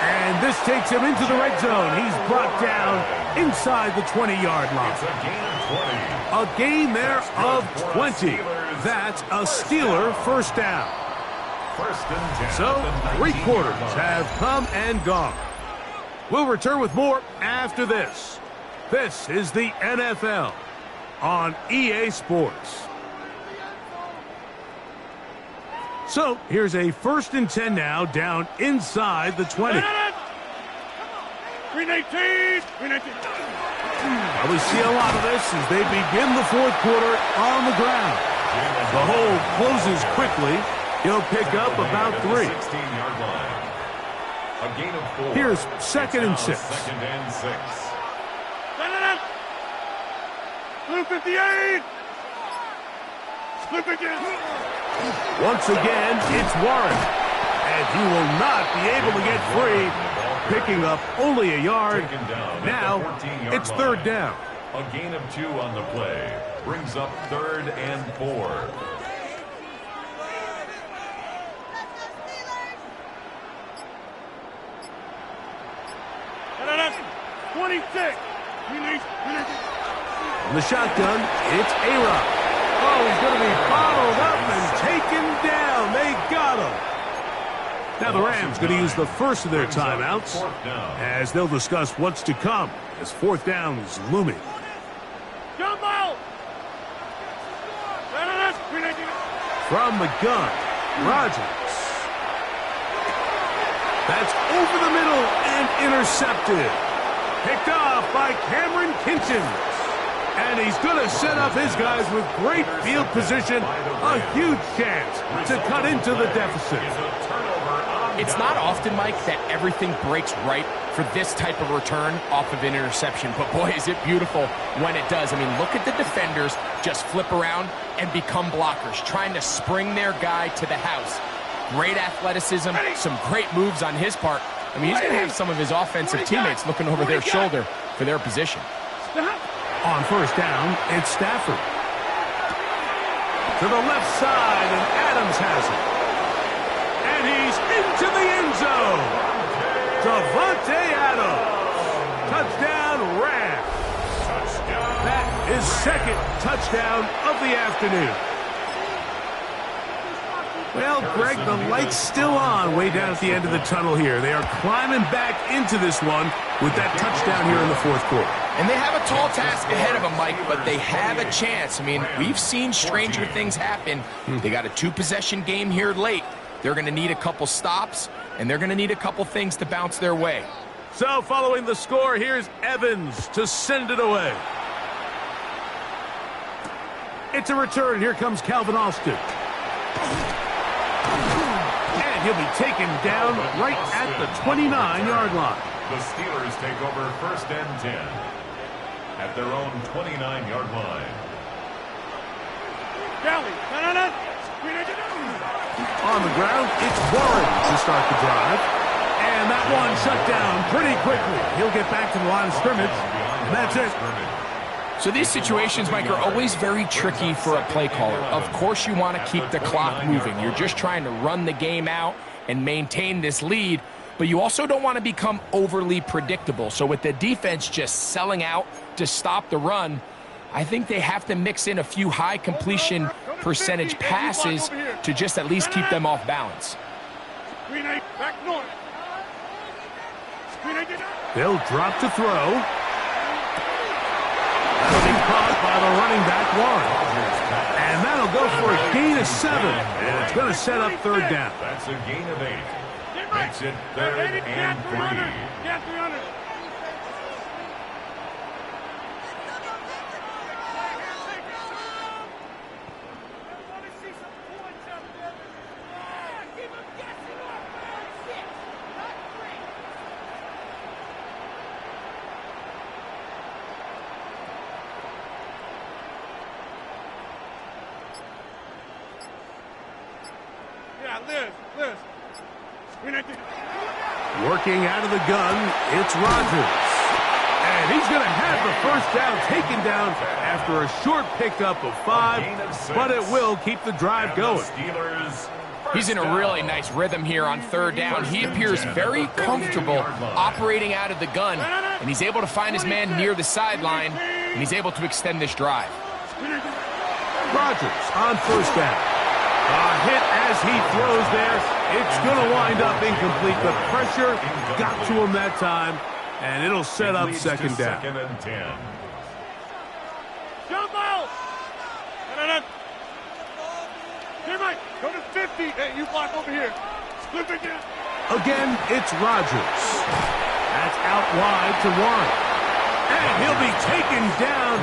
And this takes him into the red zone. He's brought down inside the 20-yard line. It's a gain of 20. A gain there of 20. That's a Steeler first down. First and 10. So, at the 3 19-yard quarters line. have come and gone. We'll return with more after this. This is the NFL on EA Sports. So, here's a 1st and 10 now, down inside the 20. Green 18. Green 18. Well, we see a lot of this as they begin the 4th quarter on the ground. The hole closes quickly. He'll pick up about 3. 16-yard line. A gain of 4. Here's 2nd and 6. 2nd and 6. Blue 58. Blue 58. Once again, it's Warren. And he will not be able to get free, picking up only a yard. Taken down at Now, the 14-yard it's line. 3rd down. A gain of 2 on the play. Brings up 3rd and 4. Da-da-da. 26. In the shotgun, it's A-Rod. Oh, he's going to be bottled up and taken down. They got him. Now the Rams going to use the first of their timeouts as they'll discuss what's to come as 4th down is looming. Jump out. Da-da-da. Green 18. From the gun, Rodgers. That's over the middle and intercepted. Picked off by Cameron Kinchins. And he's going to set up his guys with great field position. A huge chance to cut into the deficit. It's not often, Mike, that everything breaks right for this type of return off of an interception. But boy, is it beautiful when it does. I mean, look at the defenders just flip around and become blockers, trying to spring their guy to the house. Great athleticism, some great moves on his part. I mean, he's going to have some of his offensive teammates looking over their shoulder for their position. On 1st down, it's Stafford. To the left side, and Adams has it. And he's into the end zone. Davante Adams. Touchdown, Rams. That is 2nd touchdown of the afternoon. Well, Greg, the light's still on way down at the end of the tunnel here. They are climbing back into this one with that touchdown here in the 4th quarter. And they have a tall task ahead of them, Mike, but they have a chance. I mean, we've seen stranger things happen. They got a 2-possession game here late. They're going to need a couple stops, and they're going to need a couple things to bounce their way. So following the score, here's Evans to send it away. It's a return. Here comes Calvin Austin. And he'll be taken down right at the 29-yard line. The Steelers take over 1st and 10 at their own 29-yard line. Kelly. Da-da-da. On the ground, it's Warren to start the drive. And that one shut down pretty quickly. He'll get back to the line of scrimmage. And that's it. So these situations, Mike, are always very tricky for a play caller. Of course you want to keep the clock moving. You're just trying to run the game out and maintain this lead, but you also don't want to become overly predictable. So with the defense just selling out to stop the run, I think they have to mix in a few high completion percentage passes to just at least keep them off balance. They'll drop to throw. That'll be caught by the running back, Warren. And that'll go for a gain of 7. And it's going to set up third down. That's a gain of 8. Makes it third and 3. Working out of the gun, it's Rodgers. And he's going to have the first down taken down after a short pickup of 5, but it will keep the drive going. He's in a really nice rhythm here on third down. He appears very comfortable operating out of the gun, and he's able to find his man near the sideline, and he's able to extend this drive. Rodgers on first down. A hit as he throws there. It's going to wind up incomplete. The pressure got to him that time, and it'll set up second down. Second and 10. Jump out! Here, Mike, go to 50. Hey, you block over here. Split it down. Again, it's Rodgers. That's out wide to Warren. And he'll be taken down.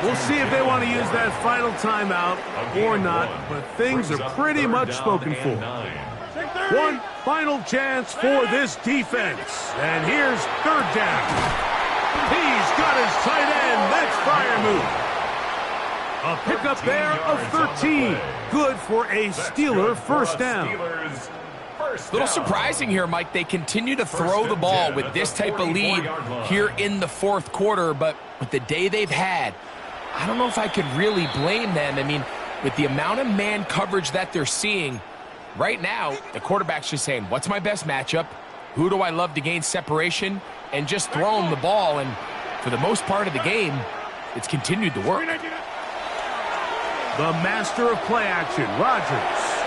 We'll see if they want to use that final timeout or not, but things are pretty much spoken for. One final chance for this defense. And here's third down. He's got his tight end. That's fire move. A pickup there of 13. Good for a Steeler first down. A little surprising here, Mike. They continue to throw the ball with this type of lead here in the fourth quarter, but with the day they've had, I don't know if I could really blame them. I mean, with the amount of man coverage that they're seeing, right now, the quarterback's just saying, what's my best matchup? Who do I love to gain separation? And just throw him the ball, and for the most part of the game, it's continued to work. The master of play action, Rodgers.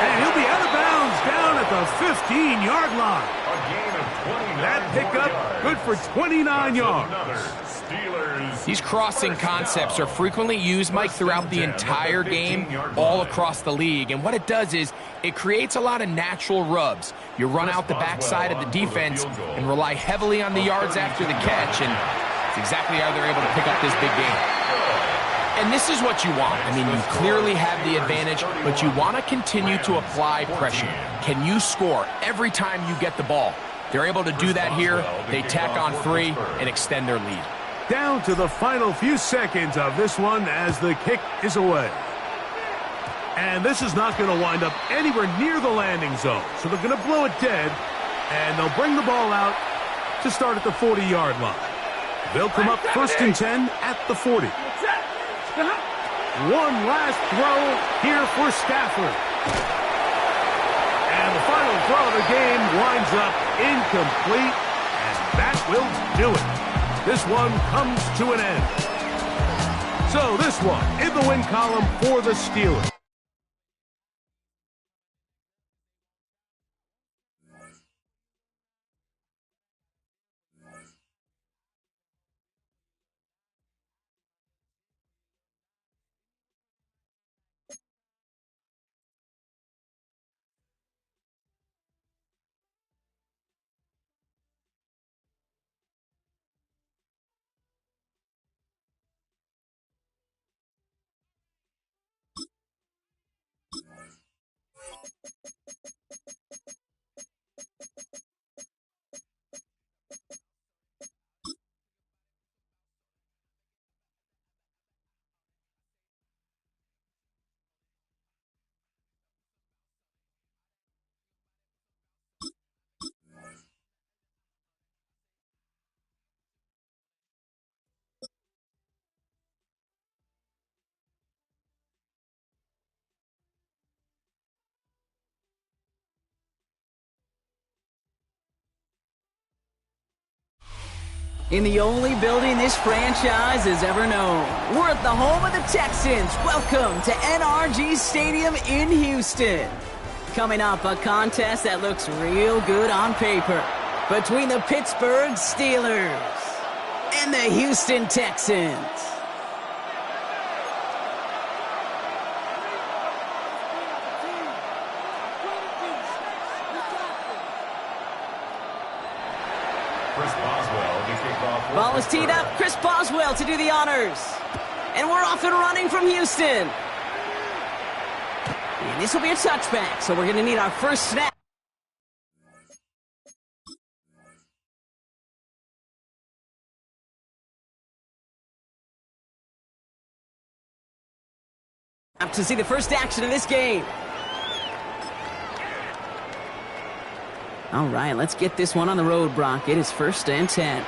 And he'll be out of bounds down at the 15-yard line. A gain of 29. That pickup good for 29 yards. These crossing concepts are frequently used, Mike, throughout the entire game, all across the league. And what it does is it creates a lot of natural rubs. You run out the backside of the defense and rely heavily on the yards after the catch, and it's exactly how they're able to pick up this big game. And this is what you want. I mean, you clearly have the advantage, but you want to continue to apply pressure. Can you score every time you get the ball? They're able to do that here. They tack on 3 and extend their lead. Down to the final few seconds of this one as the kick is away. And this is not going to wind up anywhere near the landing zone. So they're going to blow it dead, and they'll bring the ball out to start at the 40-yard line. They'll come up first and 10 at the 40. One last throw here for Stafford. And the final throw of the game winds up incomplete, and that will do it. This one comes to an end. So this one in the win column for the Steelers. In the only building this franchise has ever known. We're at the home of the Texans. Welcome to NRG Stadium in Houston. Coming up, a contest that looks real good on paper between the Pittsburgh Steelers and the Houston Texans. Ball is teed up. Chris Boswell to do the honors. And we're off and running from Houston. And this will be a touchback, so we're going to need our first snap. To see the first action of this game. All right, let's get this one on the road, Brock. It is 1st and 10.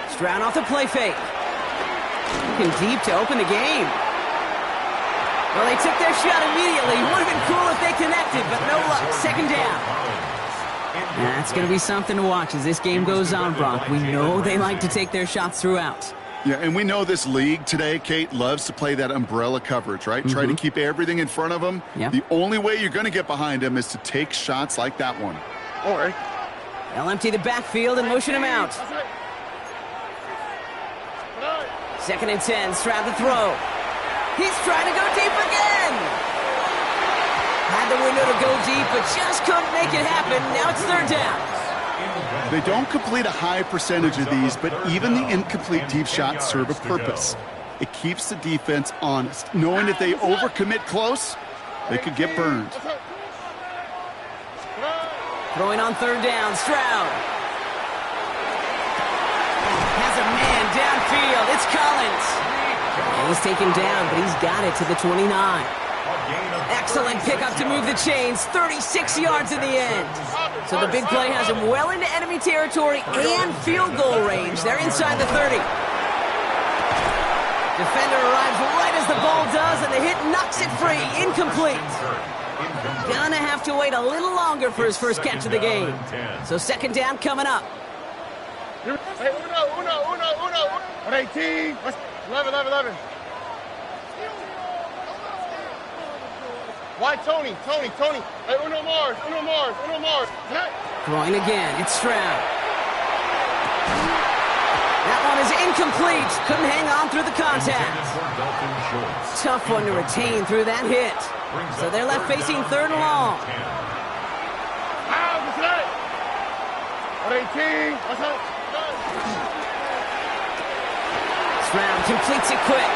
Stroud off the play fake. Looking deep to open the game. Well, they took their shot immediately. Would have been cool if they connected, but no luck. 2nd down. That's going to be something to watch as this game goes on, Brock. We know they like to take their shots throughout. Yeah, and we know this league today, Kate, loves to play that umbrella coverage, right? Try to keep everything in front of them. Yep. The only way you're going to get behind them is to take shots like that one. All right. They'll empty the backfield and motion him out. 2nd and 10, Stroud the throw. He's trying to go deep again. Had the window to go deep, but just couldn't make it happen. Now it's 3rd down. They don't complete a high percentage of these, but even the incomplete deep shots serve a purpose. It keeps the defense honest, knowing if they overcommit close, they could get burned. Throwing on 3rd down, Stroud. Has a man downfield. It's Collins. And he's taken down, but he's got it to the 29. Excellent pickup to move the chains. 36 yards in the end. So the big play has him well into enemy territory and field goal range. They're inside the 30. Defender arrives right as the ball does, and the hit knocks it free. Incomplete. Gonna have to wait a little longer for his first catch of the game. So 2nd down coming up. Hey, uno. 18. 11. Why Tony? Hey, uno Mars. Throwing again, it's Stroud. That one is incomplete. Couldn't hang on through the contact. Tough one to retain through that hit. So they're left facing 3rd and long. 18. Stroud completes it quick.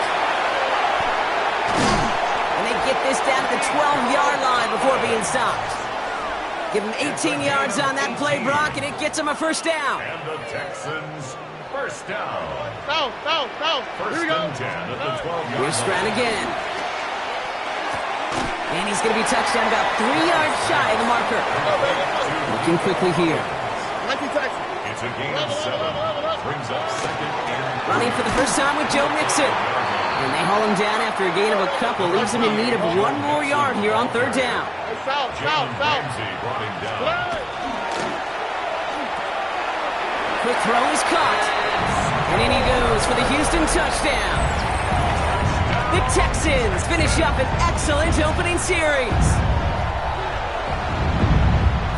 And they get this down to the 12-yard line before being stopped. Give them 18 yards on that play, Brock, and it gets them a 1st down. And the Texans, 1st down. Down. First and 10 at the 12-yard line. Here's Stroud again. And he's going to be touched down about 3 yards shy of the marker. Looking quickly here. It's a gain of 7. Brings up 2nd and 3. Running for the first time with Joe Mixon. And they haul him down after a gain of a couple. Leaves him in need of 1 more yard here on 3rd down. Ramsey brought him down. Quick throw is caught. And in he goes for the Houston touchdown. The Texans finish up an excellent opening series.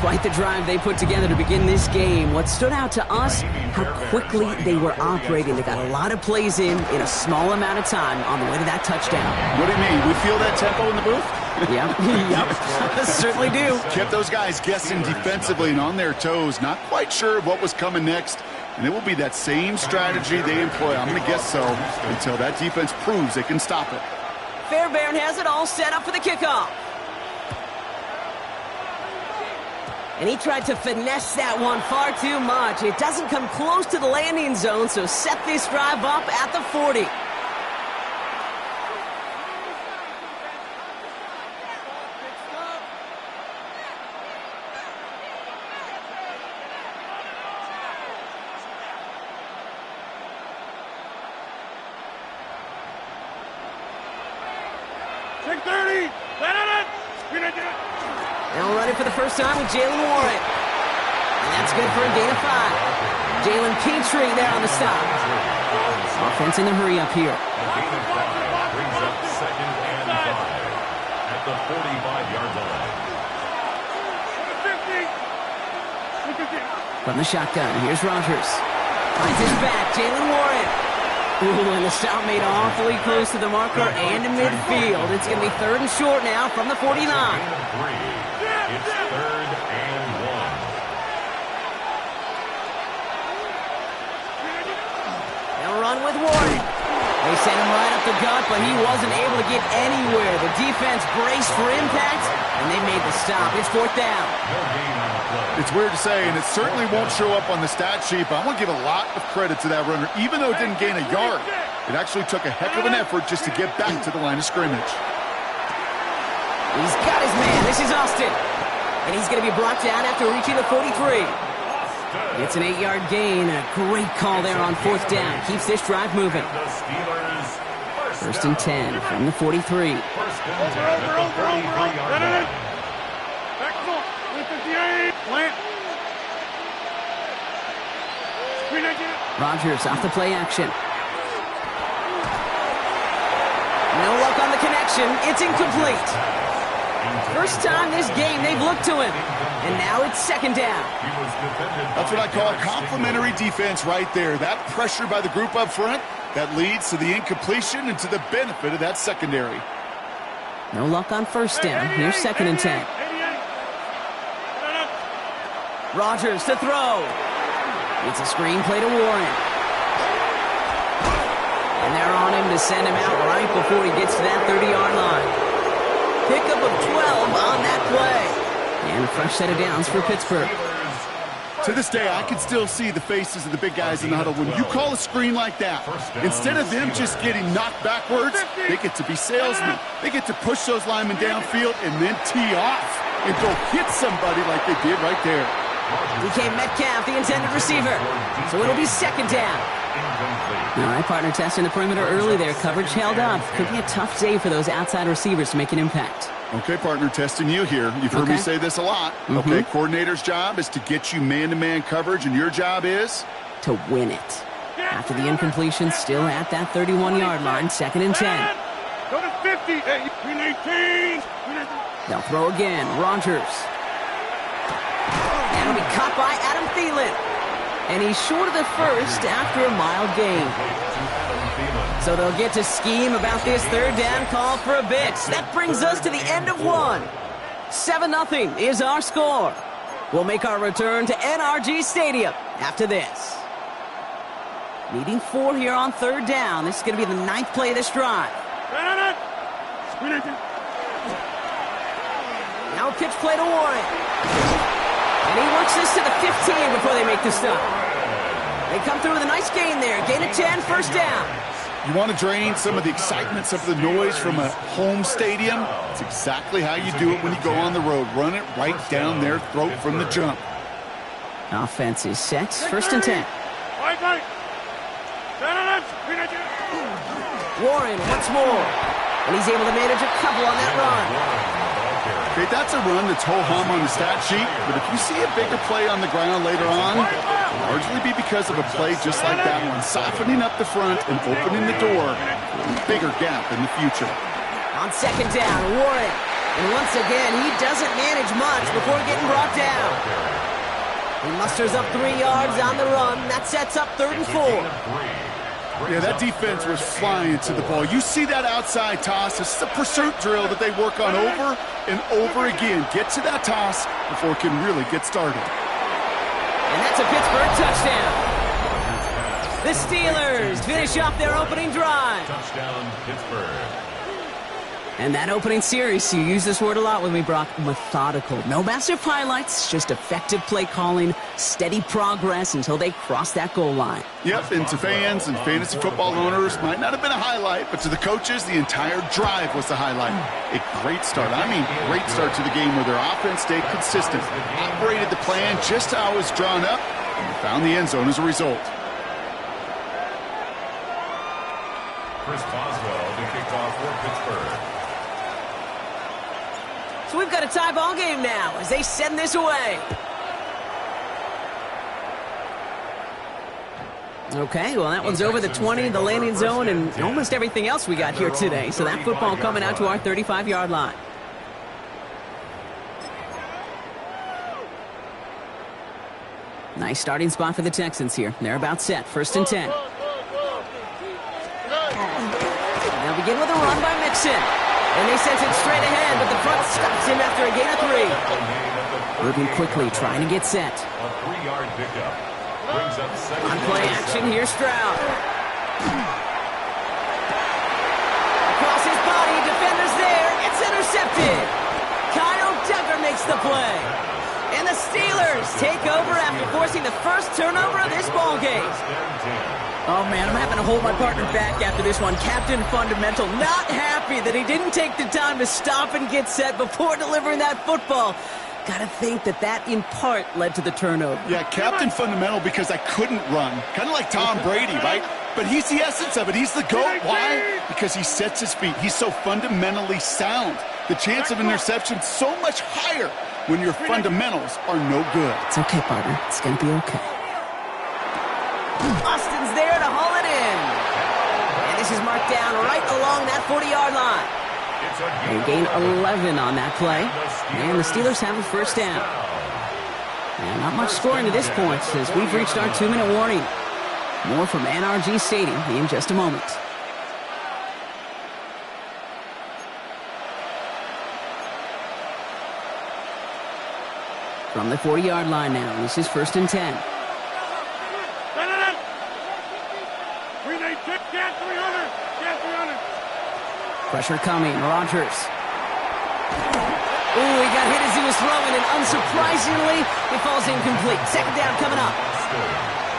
Quite the drive they put together to begin this game. What stood out to us, how quickly they were operating. They got a lot of plays in a small amount of time on the way to that touchdown. What do you mean? We feel that tempo in the booth? Yep. Certainly do. Kept those guys guessing defensively and on their toes, not quite sure what was coming next. And it will be that same strategy they employ, I'm going to guess so, until that defense proves they can stop it. Fairbairn has it all set up for the kickoff. And he tried to finesse that one far too much. It doesn't come close to the landing zone, so set this drive up at the 40. Now running for the first time with Jalen Warren. And that's good for a gain of 5. Jalen Petrie there on the stop. Offense in the hurry up here. A gain of 5 brings up 2nd and 5 at the 45-yard line. From the shotgun, here's Rogers. Finds his back, Jalen Warren. Ooh, and the stop made awfully close to the marker and to midfield. It's going to be 3rd and short now from the 49. Gain of 3. It's 3rd and 1. They'll run with Warren. They sent him right up the gut, but he wasn't able to get anywhere. The defense braced for impact, and they made the stop. It's 4th down. No gain on the play. It's weird to say, and it certainly won't show up on the stat sheet, but I want to give a lot of credit to that runner. Even though it didn't gain a yard, it actually took a heck of an effort just to get back to the line of scrimmage. He's got his man. This is Austin. And he's going to be brought down after reaching the 43. It's an 8-yard gain. A great call there on 4th down. Keeps this drive moving. The Steelers, 1st and 10 from the 43. 1st and 10 at the 43-yard line. Rogers off the play action. No luck on the connection. It's incomplete. First time this game they've looked to him. And now it's 2nd down. That's what I call complimentary defense right there. That pressure by the group up front, that leads to the incompletion and to the benefit of that secondary. No luck on 1st down. Here's 2nd and 10. Rogers to throw. It's a screen play to Warren. And they're on him to send him out right before he gets to that 30-yard line. Pickup of 12 on that play. And a fresh set of downs for Pittsburgh. To this day, I can still see the faces of the big guys in the huddle. When you call a screen like that, instead of them just getting knocked backwards, they get to be salesmen. They get to push those linemen downfield and then tee off and go hit somebody like they did right there. DK Metcalf, the intended receiver. So it'll be 2nd down. All right, partner testing the perimeter early there. Coverage held up. Could be a tough day for those outside receivers to make an impact. Okay, partner, testing you here. You've heard me say this a lot. Okay, coordinator's job is to get you man-to-man coverage, and your job is? To win it. After the incompletion, still at that 31-yard line, 2nd and 10. Go to 50. Hey, 18. They'll throw again. Rogers. That'll be caught by Adam Thielen. And he's short of the first after a mild gain. So they'll get to scheme about this 3rd down call for a bit. That brings us to the end of 1. 7-0 is our score. We'll make our return to NRG Stadium after this. Needing 4 here on 3rd down. This is going to be the 9th play of this drive. Now a pitch play to Warren. And he works this to the 15 before they make the stop. They come through with a nice gain there. Gain of 10, 1st down. You want to drain some of the excitement, some of the noise from a home stadium? It's exactly how you do it when you go on the road. Run it right down their throat from the jump. Offense is set. 1st and 10. Warren once more. And he's able to manage a couple on that run. Okay, that's a run that's ho-hum on the stat sheet, but if you see a bigger play on the ground later on, it'll largely be because of a play just like that one, softening up the front and opening the door for a bigger gap in the future. On 2nd down, Warren. And once again, he doesn't manage much before getting brought down. He musters up 3 yards on the run. That sets up 3rd and 4. Yeah, that defense was flying to the ball. You see that outside toss. This is a pursuit drill that they work on over and over again. Get to that toss before it can really get started. And that's a Pittsburgh touchdown. The Steelers finish off their opening drive. Touchdown, Pittsburgh. And that opening series, you use this word a lot with me, Brock, methodical. No massive highlights, just effective play calling, steady progress until they cross that goal line. Yep, and to fans and fantasy football owners, might not have been a highlight, but to the coaches, the entire drive was the highlight. A great start. I mean, great start to the game where their offense stayed consistent, operated the plan just how it was drawn up, and found the end zone as a result. Chris Boswell to kick off for Pittsburgh. So we've got a tie ball game now as they send this away. Okay, well, that one's over the 20, the landing zone, and almost everything else we got here today. So that football coming out to our 35-yard line. Nice starting spot for the Texans here. They're about set. 1st and 10. They'll begin with a run by Mixon. And they sent it straight ahead, but the front stops him after a gain of 3. Moving quickly, trying to get set. A 3-yard pickup. Brings up second. On play action, here's Stroud. Across his body, defender's there. It's intercepted. Kyle Duggar makes the play. And the Steelers take over after forcing the first turnover of this ballgame. Oh, man, I'm having to hold my partner back after this one. Captain Fundamental not happy that he didn't take the time to stop and get set before delivering that football. Got to think that in part led to the turnover. Yeah, Captain Fundamental because I couldn't run. Kind of like Tom Brady, right? But he's the essence of it. He's the GOAT. Why? Because he sets his feet. He's so fundamentally sound. The chance of interception so much higher when your fundamentals are no good. It's okay, partner. It's going to be okay. Austin's there to haul it in. And this is marked down right along that 40-yard line. They gain 11 on that play. And the Steelers have a first down. And not much scoring to this point as we've reached our 2-minute warning. More from NRG Stadium in just a moment. From the 40-yard line now, this is 1st and 10. Pressure coming, Rodgers. Ooh, he got hit as he was throwing, and unsurprisingly, it falls incomplete. 2nd down coming up.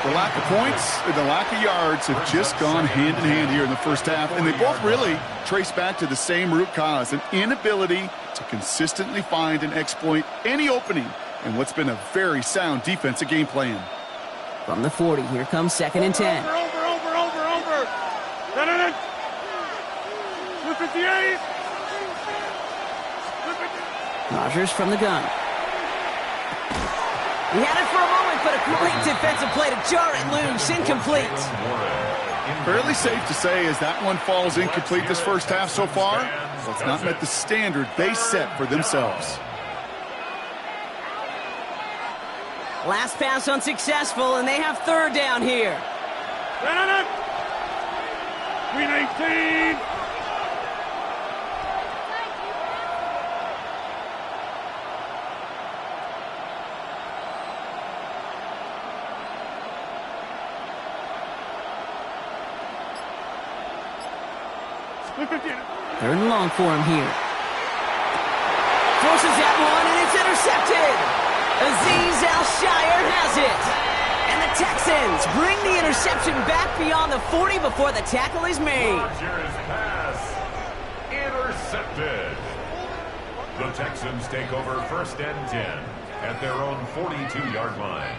The lack of points and the lack of yards have just gone hand in hand here in the first half, and they both really trace back to the same root cause, an inability to consistently find and exploit any opening in what's been a very sound defensive game plan. From the 40, here comes 2nd and 10. Over. 58. Rodgers from the gun. He had it for a moment, but a great defensive play to jar it loose. Incomplete. Fairly safe to say as that one falls incomplete this first half so far, so it's not met the standard they set for themselves. Last pass unsuccessful, and they have 3rd down here. Green 18. Third and long for him here. Forces that one, and it's intercepted. Azeez Al-Shire has it. And the Texans bring the interception back beyond the 40 before the tackle is made. Rodgers pass intercepted. The Texans take over 1st and 10 at their own 42-yard line.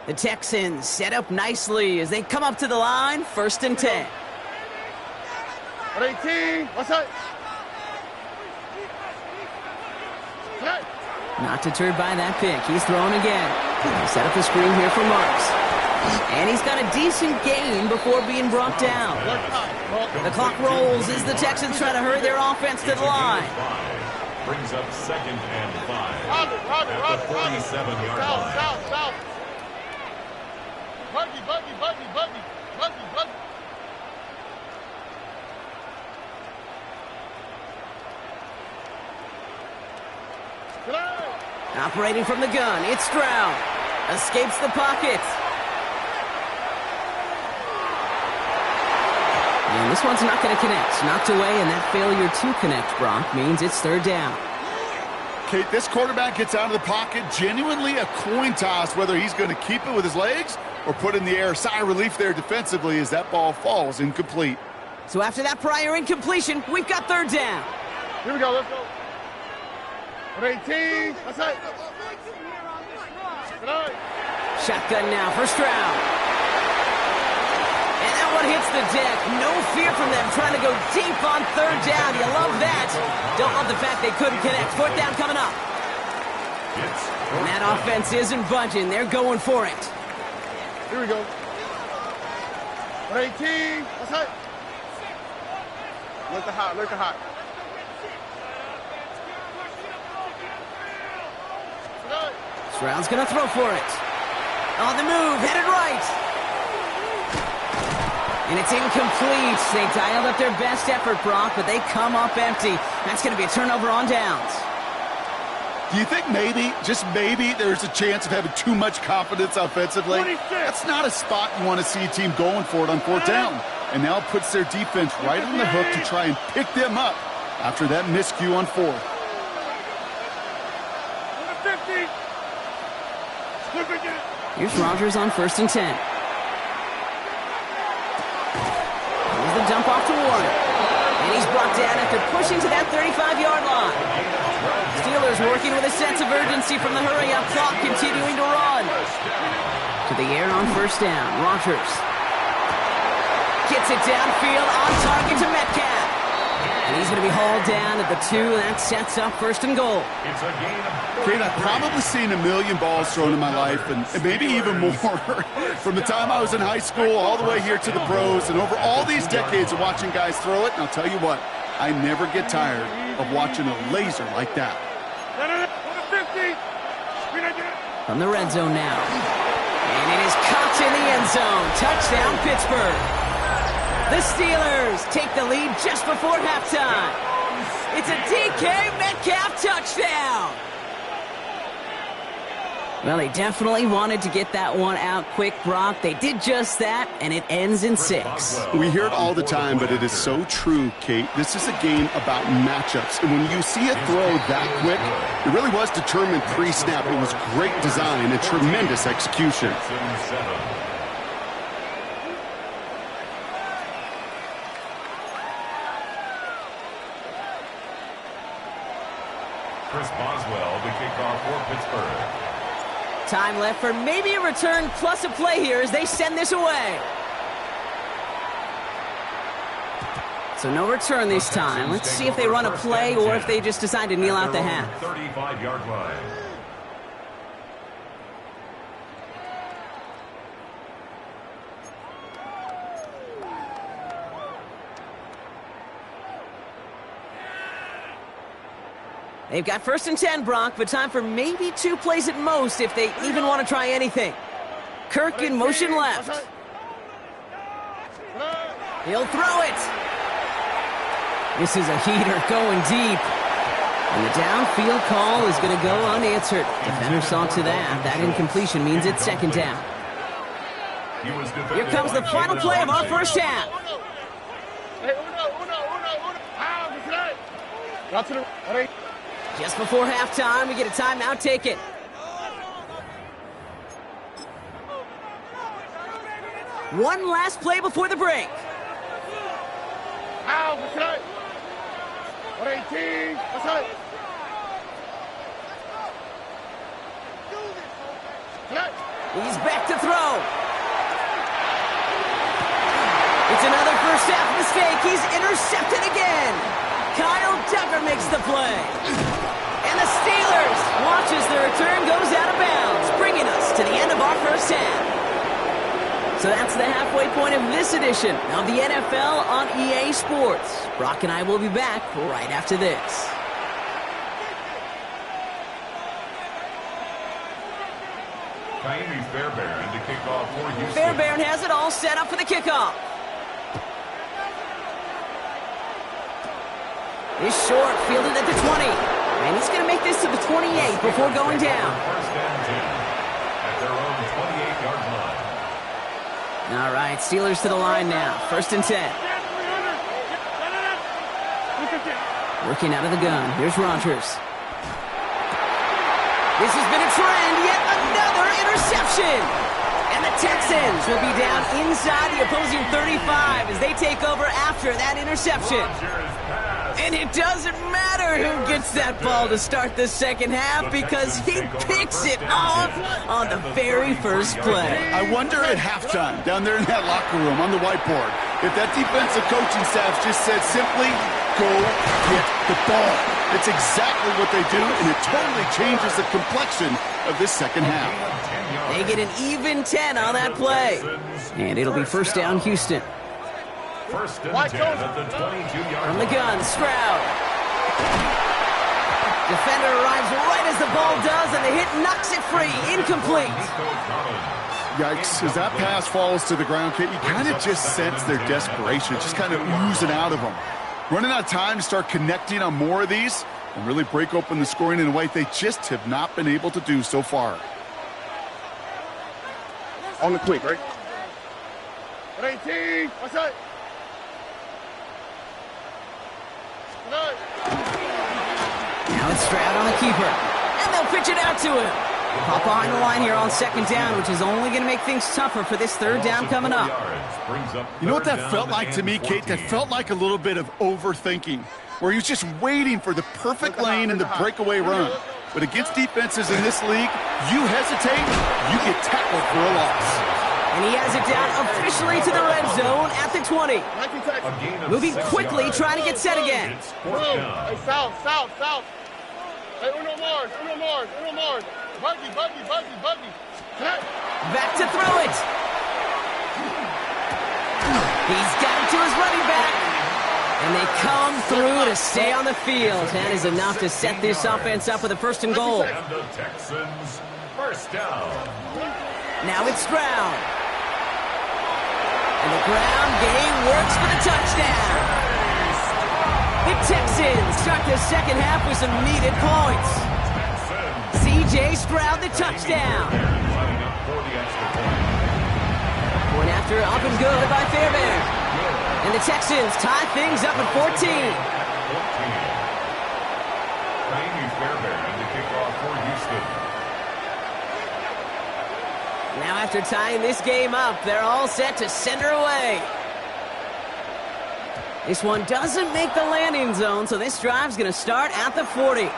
The Texans set up nicely as they come up to the line. 1st and 10. 18. What's up? Not deterred by that pick. He's throwing again. Set up the screen here for Marks. And he's got a decent gain before being brought down. The clock rolls as the Texans try to hurry their offense to the line. Brings up 2nd and 5 at the 47-yard line. South. Buggy. Operating from the gun, it's Stroud. Escapes the pocket. And this one's not going to connect. Knocked away, and that failure to connect, Brock, means it's 3rd down. Kate, this quarterback gets out of the pocket, genuinely a coin toss whether he's going to keep it with his legs or put in the air. Sigh of relief there defensively as that ball falls incomplete. So after that prior incompletion, we've got 3rd down. Here we go. Let's go. 18. What's up? Shotgun now for Stroud. And that one hits the deck. No fear from them trying to go deep on 3rd down. You love that. Don't love the fact they couldn't connect. 4th down coming up. And that offense isn't budging. They're going for it. Here we go. 18. What's that? Look hot. Look hot. Stroud's going to throw for it. On the move, headed right. And it's incomplete. They dialed up their best effort, Brock, but they come up empty. That's going to be a turnover on downs. Do you think maybe, just maybe, there's a chance of having too much confidence offensively? 26. That's not a spot you want to see a team going for it on fourth down. And now it puts their defense right on the hook to try and pick them up after that miscue on fourth. 50. Here's Rodgers on 1st and 10. Here's the dump off to Warren. And he's brought down after pushing to that 35-yard line. Steelers working with a sense of urgency from the hurry-up clock, continuing to run. To the air on 1st down. Rodgers gets it downfield, on target to Metcalf. And he's going to be hauled down at the 2. That sets up 1st and goal. Kate, I've probably seen a million balls thrown in my life, and maybe even more. From the time I was in high school all the way here to the pros, and over all these decades of watching guys throw it, and I'll tell you what, I never get tired of watching a laser like that. From the red zone now. And it is caught in the end zone. Touchdown, Pittsburgh. The Steelers take the lead just before halftime. It's a DK Metcalf touchdown. Well, they definitely wanted to get that one out quick, Brock. They did just that, and it ends in 6. We hear it all the time, but it is so true, Kate. This is a game about matchups. And when you see a throw that quick, it really was determined pre-snap. It was great design and tremendous execution. Chris Boswell, the kickoff for Pittsburgh. Time left for maybe a return plus a play here as they send this away. So no return this time. Let's see if they run a play or if they just decide to kneel out the half. 35-yard line. They've got 1st and 10, Brock, but time for maybe 2 plays at most if they even want to try anything. Kirk in motion left. He'll throw it. This is a heater going deep. And the downfield call is going to go unanswered. Defender saw to that. That incompletion means it's 2nd down. Here comes the final play of our first half. Just before halftime, we get a timeout taken. One last play before the break. 118. What's that? He's back to throw. It's another first half mistake. He's intercepted again. Kyle Duggar makes the play. And the Steelers watch as the return goes out of bounds, bringing us to the end of our first half. So that's the halfway point of this edition of the NFL on EA Sports. Brock and I will be back right after this. Fairbairn to kick off for Houston. Fairbairn has it all set up for the kickoff. Is short, fielded at the 20. And he's going to make this to the 28 before going down. First and 10 at their own 28-yard line. All right, Steelers to the line now. 1st and 10. Working out of the gun. Here's Rodgers. This has been a trend. Yet another interception. And the Texans will be down inside the opposing 35 as they take over after that interception. And it doesn't matter who gets that ball to start the second half because he picks it off on the very first play. I wonder at halftime, down there in that locker room on the whiteboard, if that defensive coaching staff just said simply, go get the ball. It's exactly what they do, and it totally changes the complexion of this second half. They get an even 10 on that play. And it'll be first down, Houston. First and 10 at the 22-yard From the gun, Stroud. Defender arrives right as the ball does, and the hit knocks it free. Incomplete. Yikes, as that pass falls to the ground, Kate, you kind of just sense their desperation, just kind of oozing out of them. Running out of time to start connecting on more of these and really break open the scoring in a way they just have not been able to do so far. On the quick, right? 18, what's that? Now it's Stroud on the keeper. And they'll pitch it out to him. Pop behind the line here on second down, which is only going to make things tougher for this third down coming up. You know what that felt like to me, Kate? That felt like a little bit of overthinking, where he was just waiting for the perfect lane and the breakaway run. But against defenses in this league, you hesitate, you get tackled for a loss. And he has it down officially to the red zone at the 20. Moving quickly, trying to get set again. Hey, south. Hey, uno more. Buggy. Back to throw it. He's got it to his running back. And they come through to stay on the field. That is enough to set this offense up with a first and goal. And the Texans, first down. Now it's Stroud. And the ground game works for the touchdown. The Texans start the second half with some needed points. C.J. Stroud, the touchdown. Point after, up and good by Fairbairn. And the Texans tie things up at 14. Amy Fairbairn to kick off for Houston. Now after tying this game up, they're all set to send her away. This one doesn't make the landing zone, so this drive's going to start at the 40.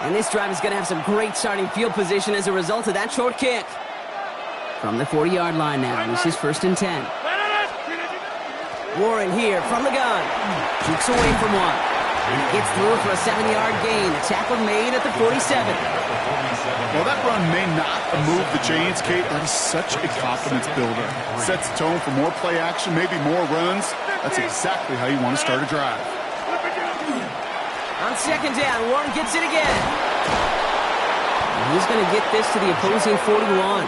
And this drive is going to have some great starting field position as a result of that short kick. From the 40-yard line now, this is first and 10. Warren here from the gun. Keeps away from one. Gets through for a 7-yard gain. The tackle made at the 47. Well, that run may not move the chains, Kate. That is such a confidence builder. Sets the tone for more play action, maybe more runs. That's exactly how you want to start a drive. On second down, Warren gets it again. And he's going to get this to the opposing 41.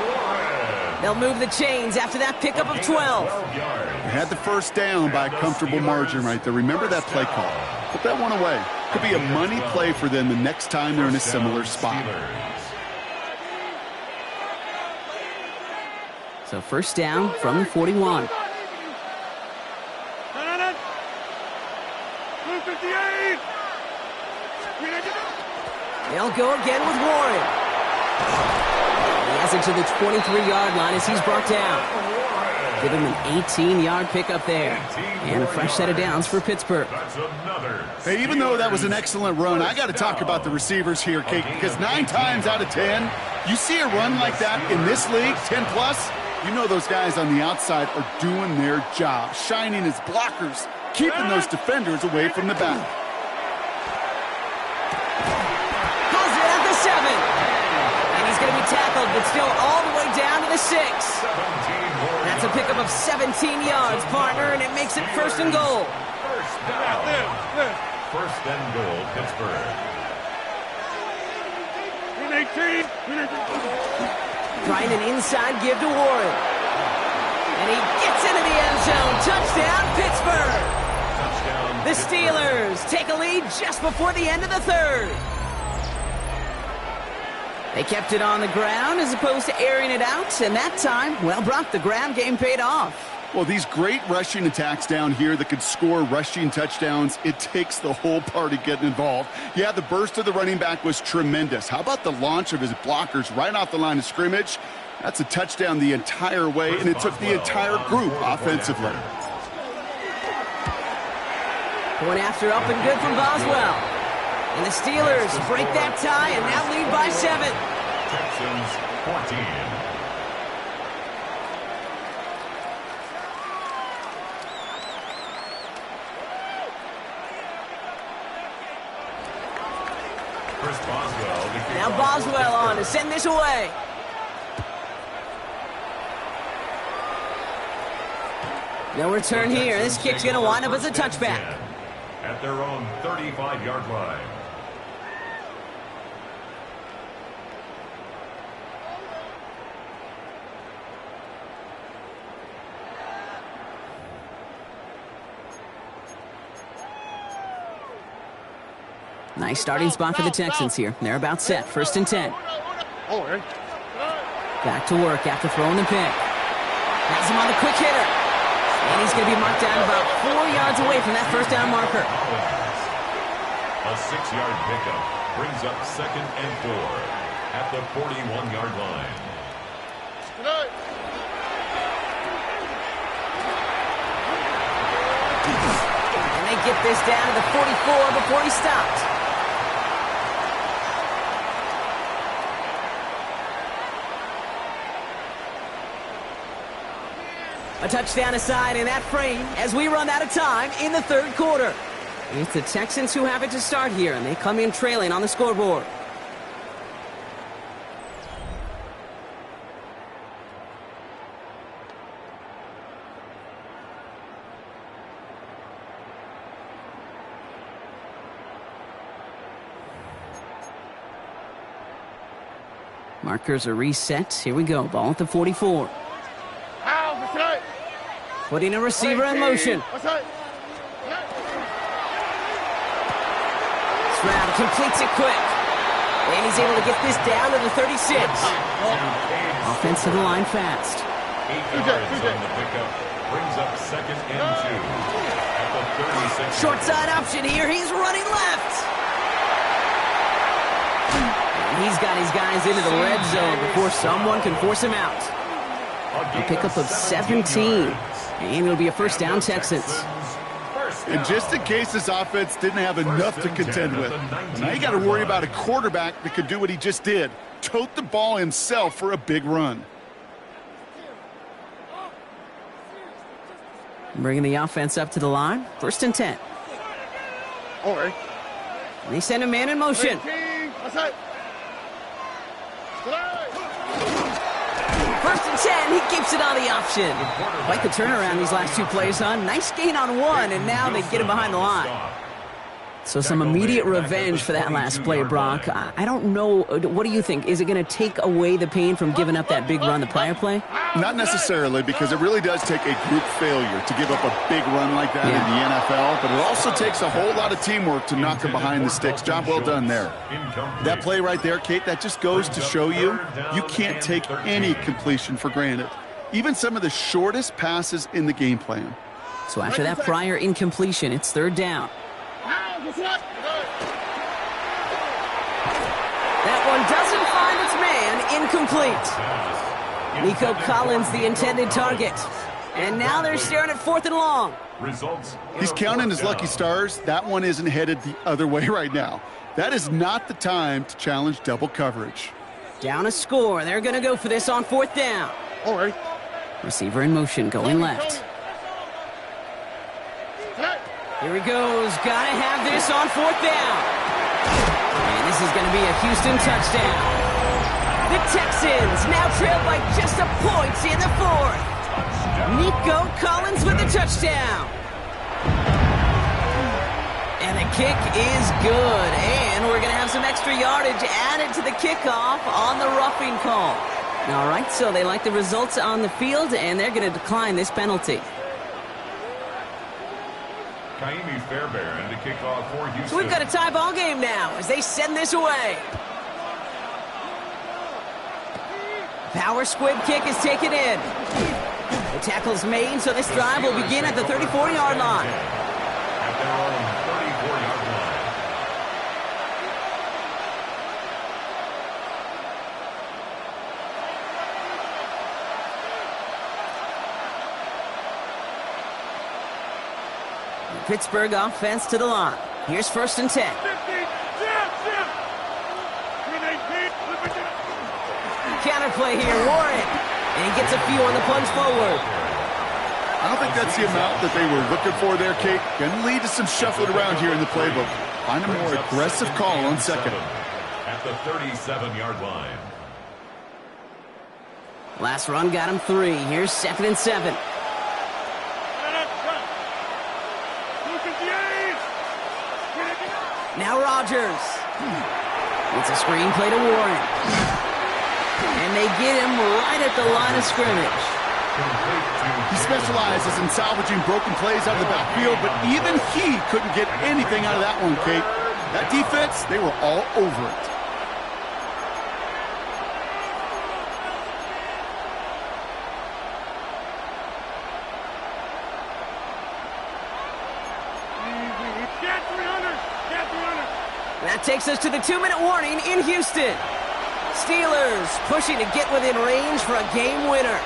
They'll move the chains after that pickup of 12. They had the first down by a comfortable margin right there. Remember that play call. Put that one away. Could be a money play for them the next time they're in a similar spot. So first down from the 41. They'll go again with Warren. He has it to the 23-yard line as he's brought down. Give him an 18-yard pickup there. And a fresh set of downs for Pittsburgh. Hey, even though that was an excellent run, I got to talk about the receivers here, Kate, because 9 times out of 10, you see a run like that in this league, 10+, you know those guys on the outside are doing their job, shining as blockers, keeping those defenders away from the back. Pulls it at the 7. And he's going to be tackled, but still all the way down to the 6. That's a pickup of 17 yards, partner, and it makes it first and goal. First down. First and goal, Pittsburgh. 18. Trying an inside give to Warren. And he gets into the end zone. Touchdown, Pittsburgh. Touchdown. The Steelers take a lead just before the end of the third. They kept it on the ground as opposed to airing it out, and that time, well, Brock, the ground game paid off. Well, these great rushing attacks down here that could score rushing touchdowns, it takes the whole party getting involved. Yeah, the burst of the running back was tremendous. How about the launch of his blockers right off the line of scrimmage? That's a touchdown the entire way, and it took the entire group offensively. Point after up and good from Boswell. And the Steelers break that tie and now lead by 7. Texans 14. Chris Boswell. Now Boswell on to send this away. No return here. This kick's going to wind up as a touchback. At their own 35-yard line. Nice starting spot for the Texans here. They're about set. 1st and 10. Back to work after throwing the pick. Has him on the quick hitter. And he's going to be marked down about 4 yards away from that first down marker. A 6-yard pickup brings up 2nd and 4 at the 41-yard line. And they get this down to the 44 before he stopped. A touchdown aside in that frame as we run out of time in the 3rd quarter. It's the Texans who have it to start here, and they come in trailing on the scoreboard. Markers are reset. Here we go. Ball at the 44. Putting a receiver in motion. Stroud completes it quick. And he's able to get this down to the 36. Offense to the line fast. 8 yards on the pickup. Brings up 2nd and 2 at the 36. Short side option here. He's running left. And he's got his guys into the red zone before someone can force him out. A pickup of 17. And it'll be a first down, Texans. And just in case this offense didn't have enough to contend with, now you got to worry about a quarterback that could do what he just did. Tote the ball himself for a big run. Bringing the offense up to the line. 1st and 10. And they send a man in motion. First and 10, he keeps it on the option. Quite the turnaround these last 2 plays, huh? Nice gain on 1, and now they get him behind the line. So some immediate revenge for that last play, Brock. I don't know. What do you think? Is it going to take away the pain from giving up that big run the prior play? Not necessarily, because it really does take a group failure to give up a big run like that in the NFL, but it also takes a whole lot of teamwork to knock them behind the sticks. Job well done there. That play right there, Kate, that just goes to show you can't take any completion for granted. Even some of the shortest passes in the game plan. So after that prior incompletion, it's 3rd down. That one doesn't find its man. Incomplete. Nico Collins, the intended target. And now they're staring at 4th and long. He's counting his lucky stars. That one isn't headed the other way right now. That is not the time to challenge double coverage. Down a score. They're going to go for this on 4th down. Receiver in motion, going left. Here he goes. Got to have this on 4th down. And this is going to be a Houston touchdown. The Texans now trail by just a point in the 4th. Nico Collins with the touchdown. And the kick is good. And we're going to have some extra yardage added to the kickoff on the roughing call. All right, so they like the results on the field, and they're going to decline this penalty. Kaimi Fairbairn to kick off for Houston. So we've got a tie ball game now as they send this away. Power squib kick is taken in. The tackle's made, so this drive will begin at the 34-yard line. At their own 34-yard line. Pittsburgh offense to the line. Here's 1st and 10. Counterplay here, Warren. And he gets a few on the plunge forward. I don't think that's the amount that they were looking for there, Kate. Going to lead to some shuffling around here in the playbook. Find a more aggressive call on 2nd. at the 37-yard line. Last run got him 3. Here's 2nd and 7. Now Rodgers. It's a screen play to Warren. And they get him right at the line of scrimmage. He specializes in salvaging broken plays out of the backfield, but even he couldn't get anything out of that one, Kate. That defense, they were all over it. That takes us to the 2-minute warning in Houston. Steelers pushing to get within range for a game winner.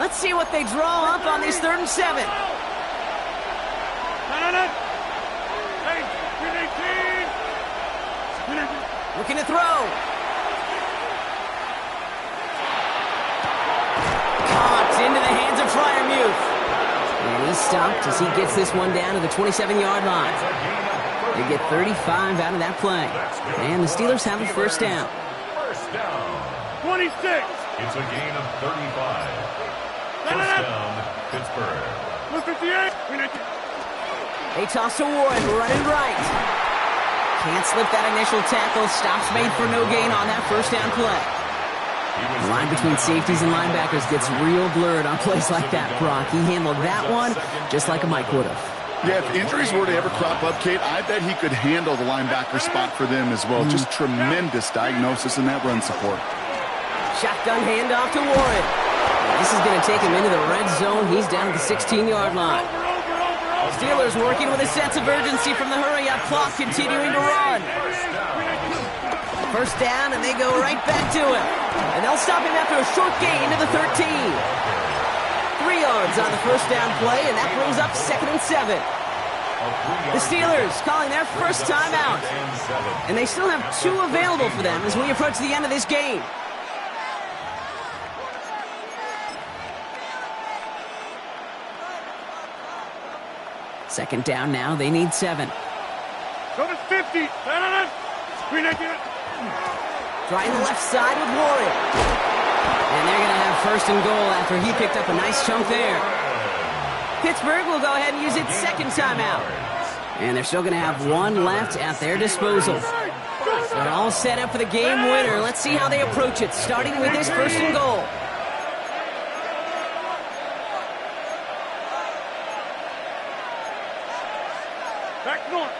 Let's see what they draw up on these 3rd and 7. Looking to throw. Caught into the hands of Freiermuth. And he's stopped as he gets this one down to the 27-yard line. They get 35 out of that play. And the Steelers have a first down. First down. 26. It's a gain of 35. First down, Pittsburgh. 58. They toss to Warren, running right. Can't slip that initial tackle. Stops made for no gain on that first down play. The line between safeties and linebackers gets real blurred on plays like that, Brock. He handled that one just like a Mike would have. Yeah, if injuries were to ever crop up, Kate, I bet he could handle the linebacker spot for them as well. Just tremendous diagnosis in that run support. Shotgun handoff to Warren. This is going to take him into the red zone. He's down at the 16-yard line. Steelers working with a sense of urgency from the hurry-up clock, continuing to run. First down, and they go right back to him. And they'll stop him after a short gain to the 13. 3 yards on the first down play, and that brings up 2nd and 7. The Steelers calling their first timeout. And they still have 2 available for them as we approach the end of this game. Second down now, they need 7. Go to 50. Trying the left side with Warren. And they're going to have first and goal after he picked up a nice chunk there. Pittsburgh will go ahead and use its second timeout. And they're still going to have 1 left at their disposal. They're all set up for the game winner. Let's see how they approach it, starting with this first and goal. Back north.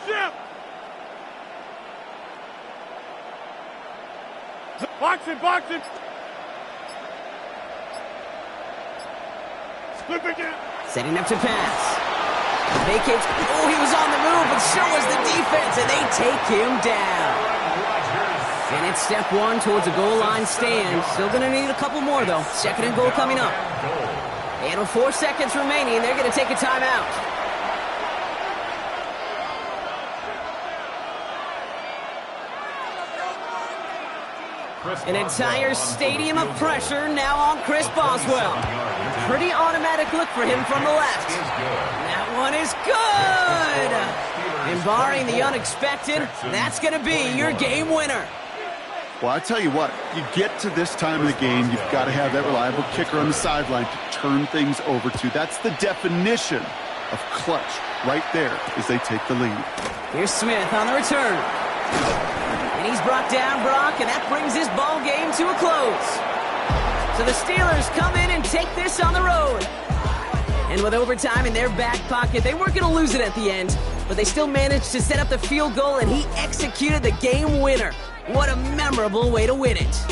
Jim! Boxing! Split again. Setting up to pass. Vacates. Oh, he was on the move, but so was the defense, and they take him down. And it's step 1 towards a goal line stand. Still going to need a couple more, though. 2nd and goal coming up. And with 4 seconds remaining, they're going to take a timeout. An entire stadium of pressure now on Chris Boswell. Pretty automatic look for him from the left. That one is good. And barring the unexpected, that's going to be your game winner. Well, I tell you what, you get to this time of the game, you've got to have that reliable kicker on the sideline to turn things over to. That's the definition of clutch right there as they take the lead. Here's Smith on the return. And he's brought down, Brock, and that brings his ball game to a close. So the Steelers come in and take this on the road. And with overtime in their back pocket, they weren't going to lose it at the end, but they still managed to set up the field goal, and he executed the game winner. What a memorable way to win it.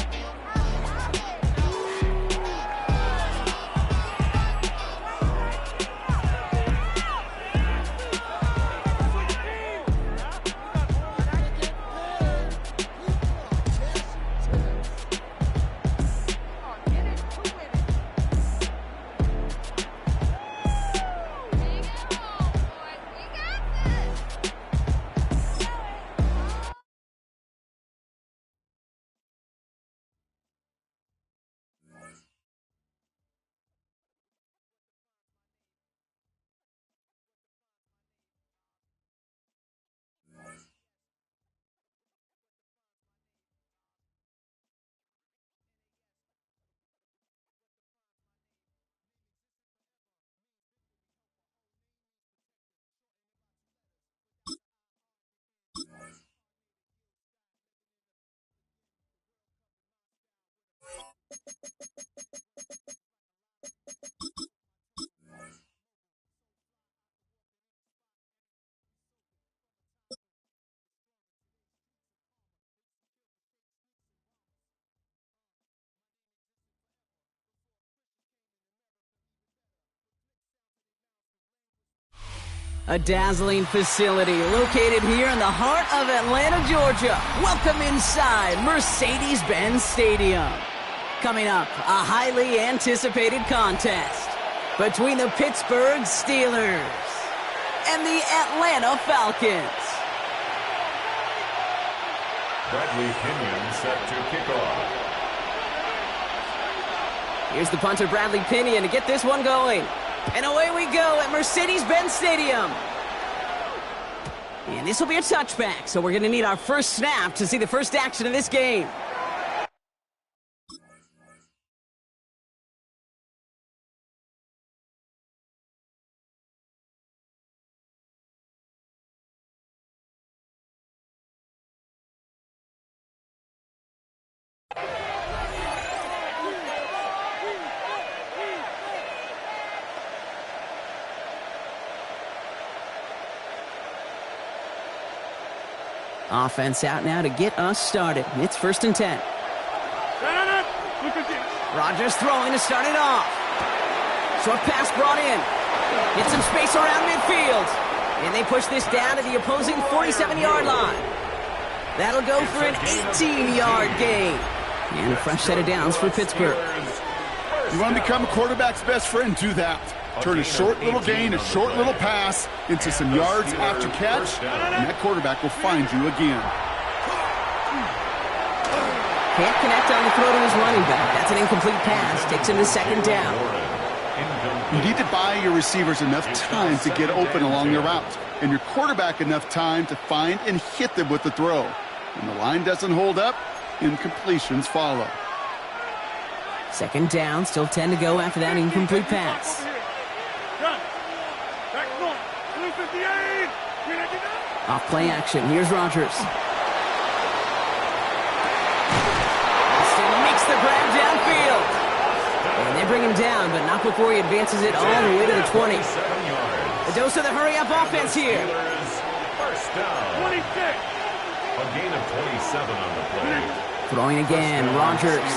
A dazzling facility located here in the heart of Atlanta, Georgia. Welcome inside Mercedes-Benz Stadium. Coming up, a highly anticipated contest between the Pittsburgh Steelers and the Atlanta Falcons. Bradley Pinion set to kick off. Here's the punter, Bradley Pinion, to get this one going. And away we go at Mercedes-Benz Stadium. And this will be a touchback, so we're going to need our first snap to see the first action of this game. Offense out now to get us started. It's 1st and 10. Rodgers throwing to start it off. Short pass brought in. Get some space around midfield. And they push this down to the opposing 47-yard line. That'll go for an 18-yard gain. And a fresh set of downs for Pittsburgh. You want to become a quarterback's best friend? Do that. Turn a short little gain, a short little pass into some yards after catch, and that quarterback will find you again. Can't connect on the throw to his running back. That's an incomplete pass. Takes him to 2nd down. You need to buy your receivers enough time to get open along their route, and your quarterback enough time to find and hit them with the throw. When the line doesn't hold up, incompletions follow. 2nd down, still 10 to go after that incomplete pass. Off play action. Here's Rodgers. Austin makes the grab downfield. And they bring him down, but not before he advances it all the way to the 20. A dose of the hurry-up offense here. First down. 26. A gain of 27 on the play. Throwing again. Rodgers.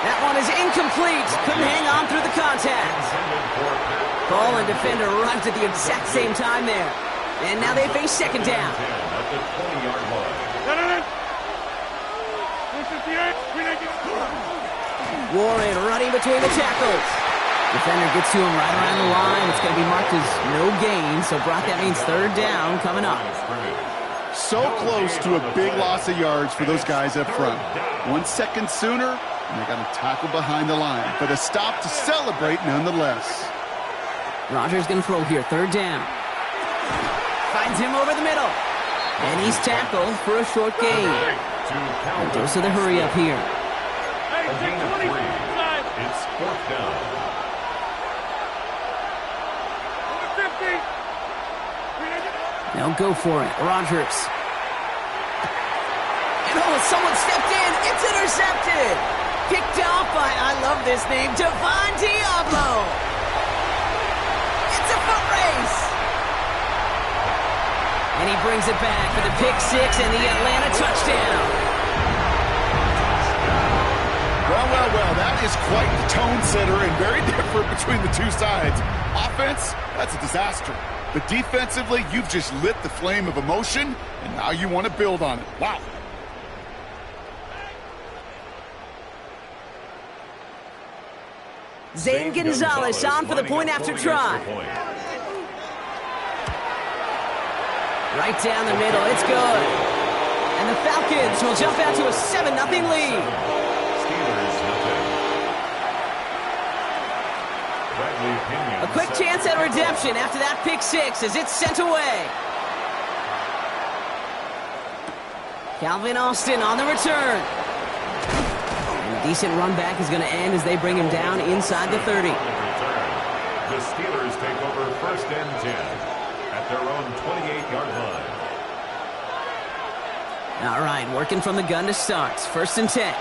That one is incomplete. Couldn't hang on through the contact. Ball and defender arrived at the exact same time there. And now they face 2nd down. At the 20-yard line. Warren running between the tackles. Defender gets to him right around the line. It's going to be marked as no gain. So, Brock, that means 3rd down coming up. So close to a big loss of yards for those guys up front. 1 second sooner, and they got a tackle behind the line. But a stop to celebrate nonetheless. Rodgers going to throw here. 3rd down. Finds him over the middle. And he's tackled for a short gain. A dose of the hurry up here. A gain of 3. It's 4th down. They'll go for it. Rodgers. And someone stepped in. It's intercepted. Picked off by, I love this name, Devon Diablo. It's a foot race. And he brings it back for the pick 6 and the Atlanta touchdown. Well, that is quite the tone setter and very different between the two sides. Offense, that's a disaster. But defensively, you've just lit the flame of emotion, and now you want to build on it. Wow. Zane Gonzalez on for the point after try. Right down the middle, it's good. And the Falcons will jump out to a 7-0 lead. A quick chance at redemption after that pick 6 as it's sent away. Calvin Austin on the return. And a decent run back is going to end as they bring him down inside the 30. The Steelers take over 1st and 10 at their own 28-yard line. All right, working from the gun to start. 1st and 10.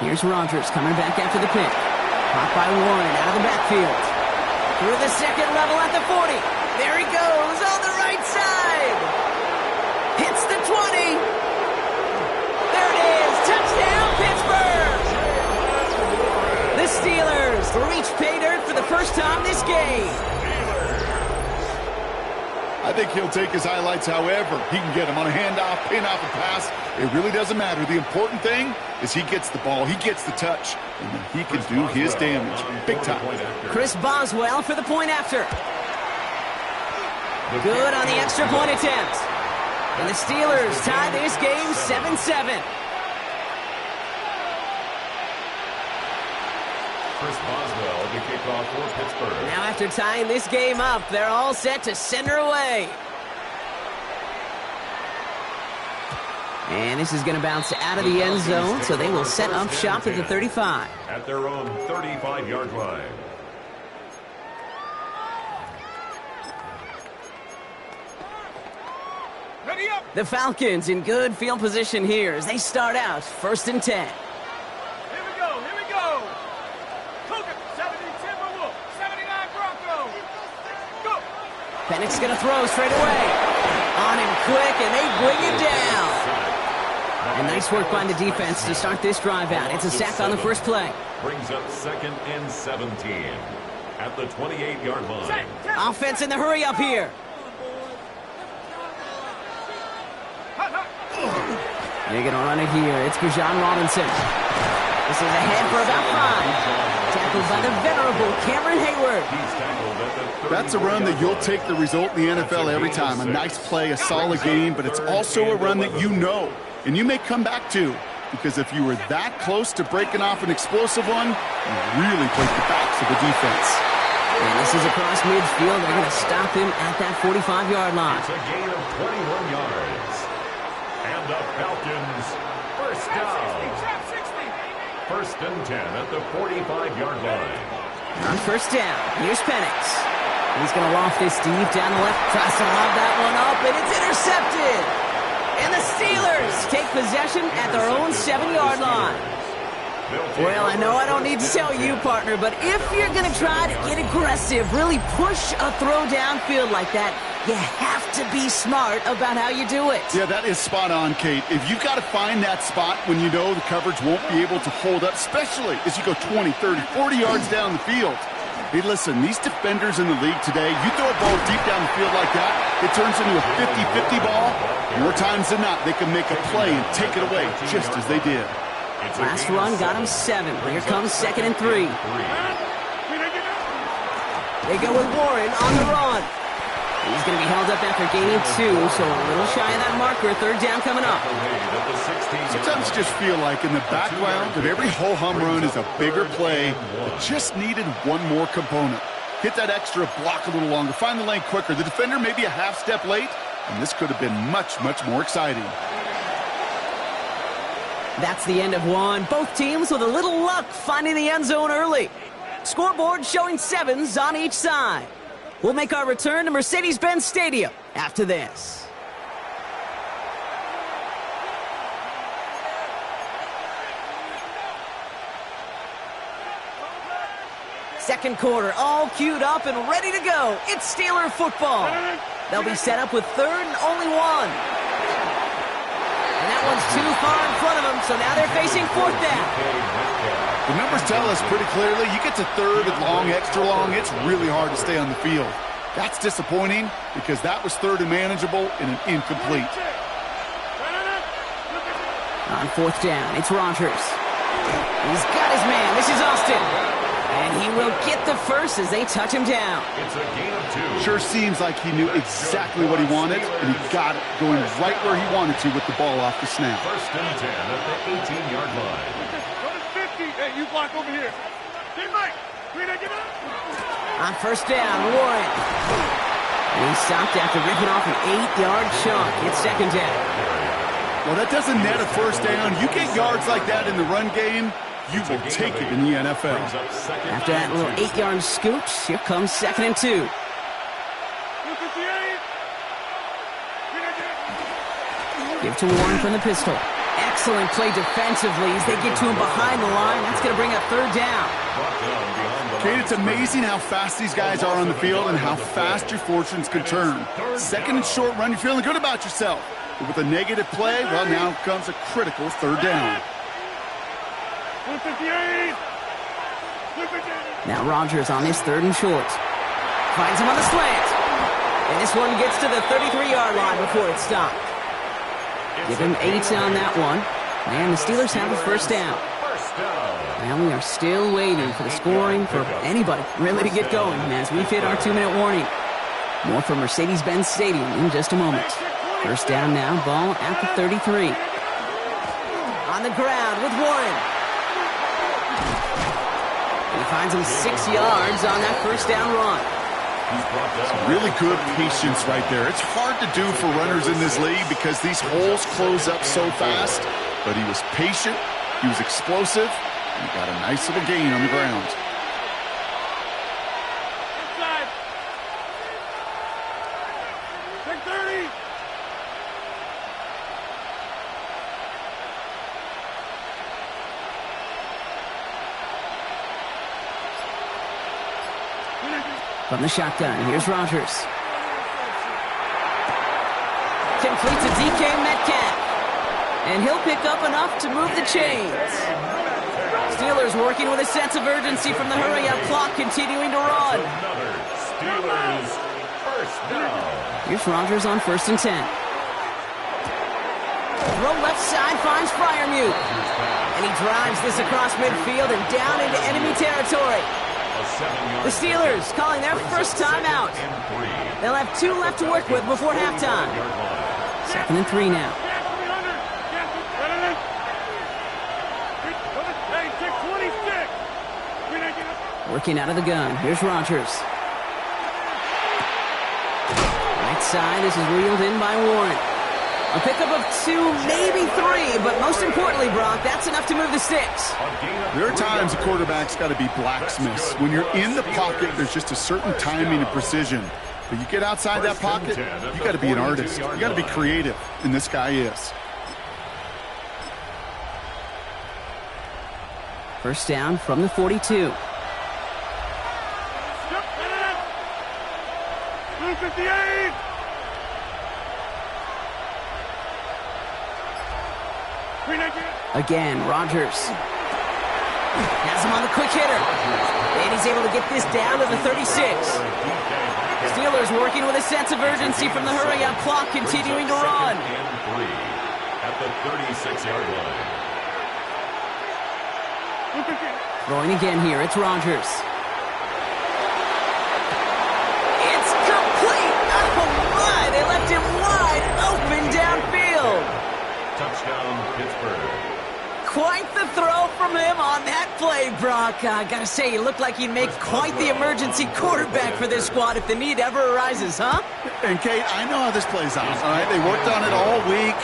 Here's Rodgers coming back after the pick. Caught by Warren out of the backfield. Through the 2nd level at the 40. There he goes on the right side. Hits the 20. There it is. Touchdown, Pittsburgh. first time this game. I think he'll take his highlights however he can get them on a handoff, pin off, a pass. It really doesn't matter. The important thing is he gets the ball, he gets the touch, and then he can do his damage big time. Chris Boswell for the point after. Good on the extra point attempt. And the Steelers tie this game 7-7. Chris Boswell to kick off for Pittsburgh. Now after tying this game up, they're all set to send her away. And this is going to bounce out of the end zone, so they will set up shop at the 35. At their own 35-yard line. Ready up. The Falcons in good field position here as they start out 1st and 10. Here we go. Here we go. Cougar, 70 Timberwolves, 79 Broncos. Go. Pennick's going to throw straight away. On him quick, and they bring it down. And nice work by the defense to start this drive out. It's a sack on the first play. Brings up 2nd and 17 at the 28-yard line. Offense in the hurry up here. They're going to run it here. It's Bijan Robinson. This is ahead for about 5. Tackled by the venerable Cameron Hayward. That's a run that you'll take the result in the NFL every time. A nice play, a solid game, but it's also a run that you know and you may come back to, because if you were that close to breaking off an explosive one, you really break the backs of the defense. And this is across midfield. They're going to stop him at that 45-yard line. It's a gain of 21 yards. And the Falcons first down. 1st and 10 at the 45-yard line. On first down, here's Penix. He's going to loft this deep down the left. Tries to lob that one up, and it's intercepted. And the Steelers take possession at their own 7-yard line. Well, I know I don't need to tell you, partner, but if you're going to try to get aggressive, really push a throw downfield like that, you have to be smart about how you do it. Yeah, that is spot on, Kate. If you've got to find that spot when you know the coverage won't be able to hold up, especially as you go 20, 30, 40 yards down the field. Hey, listen, these defenders in the league today, you throw a ball deep down the field like that, it turns into a 50-50 ball. More times than not, they can make a play and take it away, just as they did. Last run got him 7. Here comes 2nd and 3. They go with Warren on the run. He's going to be held up after gaining 2, so a little shy of that marker. 3rd down coming up. Sometimes you just feel like in the background that every ho-hum run is a bigger play that just needed one more component. Hit that extra block a little longer, find the lane quicker. The defender may be a half step late, and this could have been much, much more exciting. That's the end of one. Both teams with a little luck finding the end zone early. Scoreboard showing 7s on each side. We'll make our return to Mercedes-Benz Stadium after this. Second quarter, all queued up and ready to go. It's Steeler football. They'll be set up with 3rd and only 1. And that one's too far in front of them, so now they're facing 4th down. The numbers tell us pretty clearly, you get to 3rd and long, extra long, it's really hard to stay on the field. That's disappointing because that was 3rd and manageable and an incomplete. On 4th down, it's Rodgers. He's got his man. This is Austin. And he will get the first as they touch him down. It's a gain of 2. Sure seems like he knew exactly what he wanted, and he got it, going right where he wanted to with the ball off the snap. 1st and 10 at the 18-yard line. Go to 50. Hey, you block over here. Get Mike. Get up. On first down, Warren. And he stopped after ripping off an 8-yard chunk. It's 2nd down. Well, that doesn't net a first down. You get yards like that in the run game, you will take it in the NFL. After that little 8-yard scooch, here comes 2nd and 2. Give to Warren from the pistol. Excellent play defensively as they get to him behind the line. That's going to bring up 3rd down. Kate, it's amazing how fast these guys are on the field and how fast your fortunes can turn. 2nd and short run, you're feeling good about yourself. But with a negative play, well, now comes a critical 3rd down. 158. Now Rodgers on this 3rd and short. Finds him on the slant. And this one gets to the 33-yard line before it's stopped. Give him 8 on that one. And the Steelers have a first down. Now we are still waiting for the scoring for anybody really to get going as we've hit our 2-minute warning. More from Mercedes-Benz Stadium in just a moment. First down now, ball at the 33. On the ground with Warren. And he finds him 6 yards on that first down run. Some really good patience right there. It's hard to do for runners in this league because these holes close up so fast. But he was patient, he was explosive, and he got a nice little gain on the ground. Inside. 630. From the shotgun, here's Rodgers. Complete to DK Metcalf. And he'll pick up enough to move the chains. Steelers working with a sense of urgency from the hurry-up clock, continuing to run. Steelers first down. Here's Rodgers on 1st and 10. Throw left side finds Freiermuth. And he drives this across midfield and down into enemy territory. The Steelers calling their first timeout. They'll have 2 left to work with before halftime. 2nd and 3 now. Working out of the gun. Here's Rodgers. Right side. This is reeled in by Warren. A pickup of 2, maybe 3, but most importantly, Brock, that's enough to move the sticks. There are times a quarterback's got to be blacksmiths. When you're in the pocket, there's just a certain timing and precision. But you get outside that pocket, you got to be an artist. You got to be creative, and this guy is. First down from the 42. 258. Again, Rodgers has him on the quick hitter. And he's able to get this down to the 36. Steelers working with a sense of urgency from the hurry-up clock, continuing to run. At the 36-yard line. Throwing again here, it's Rodgers. It's complete! Oh my, they left him wide open downfield. Touchdown, Pittsburgh. Quite the throw from him on that play, Brock. I gotta say, he looked like he'd make quite the emergency quarterback for this squad if the need ever arises, huh? And, Kate, I know how this plays out, all right? They worked on it all week.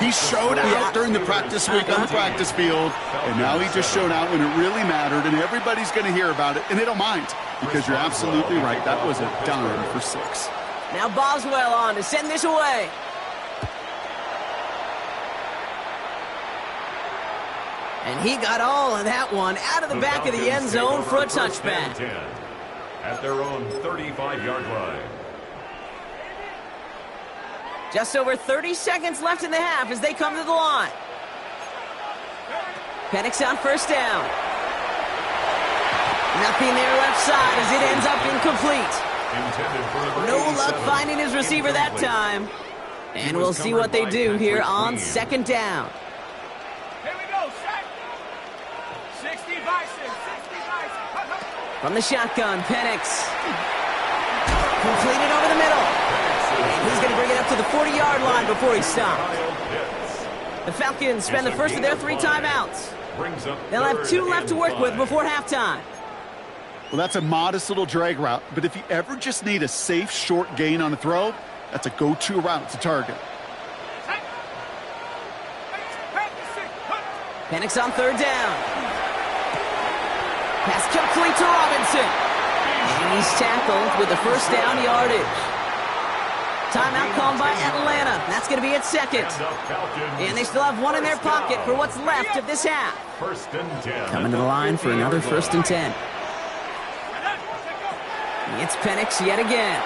He showed out during the practice week on the practice field, and now he just showed out when it really mattered, and everybody's going to hear about it, and they don't mind, because you're absolutely right. That was a dime for 6. Now Boswell on to send this away. And he got all of that one out of the back of the end zone for a touchback. At their own 35-yard line. Just over 30 seconds left in the half as they come to the line. Penix on first down. Nothing there left side as it ends up incomplete. No luck finding his receiver that time. And we'll see what they do here on 2nd down. Here we go, set. 60 Bison, 60 Bison. From the shotgun, Penix. Completed over the middle. And he's going to bring it up to the 40-yard line before he stopped. The Falcons spend the first of their 3 timeouts. They'll have 2 left to work with before halftime. Well, that's a modest little drag route, but if you ever just need a safe, short gain on a throw, that's a go-to route to target. Penix on 3rd down. Pass complete to Robinson. And he's tackled with the first down yardage. Timeout called by Atlanta. That's going to be its 2nd. And they still have 1 in their pocket for what's left of this half. Coming to the line for another 1st and 10. It's Penix yet again.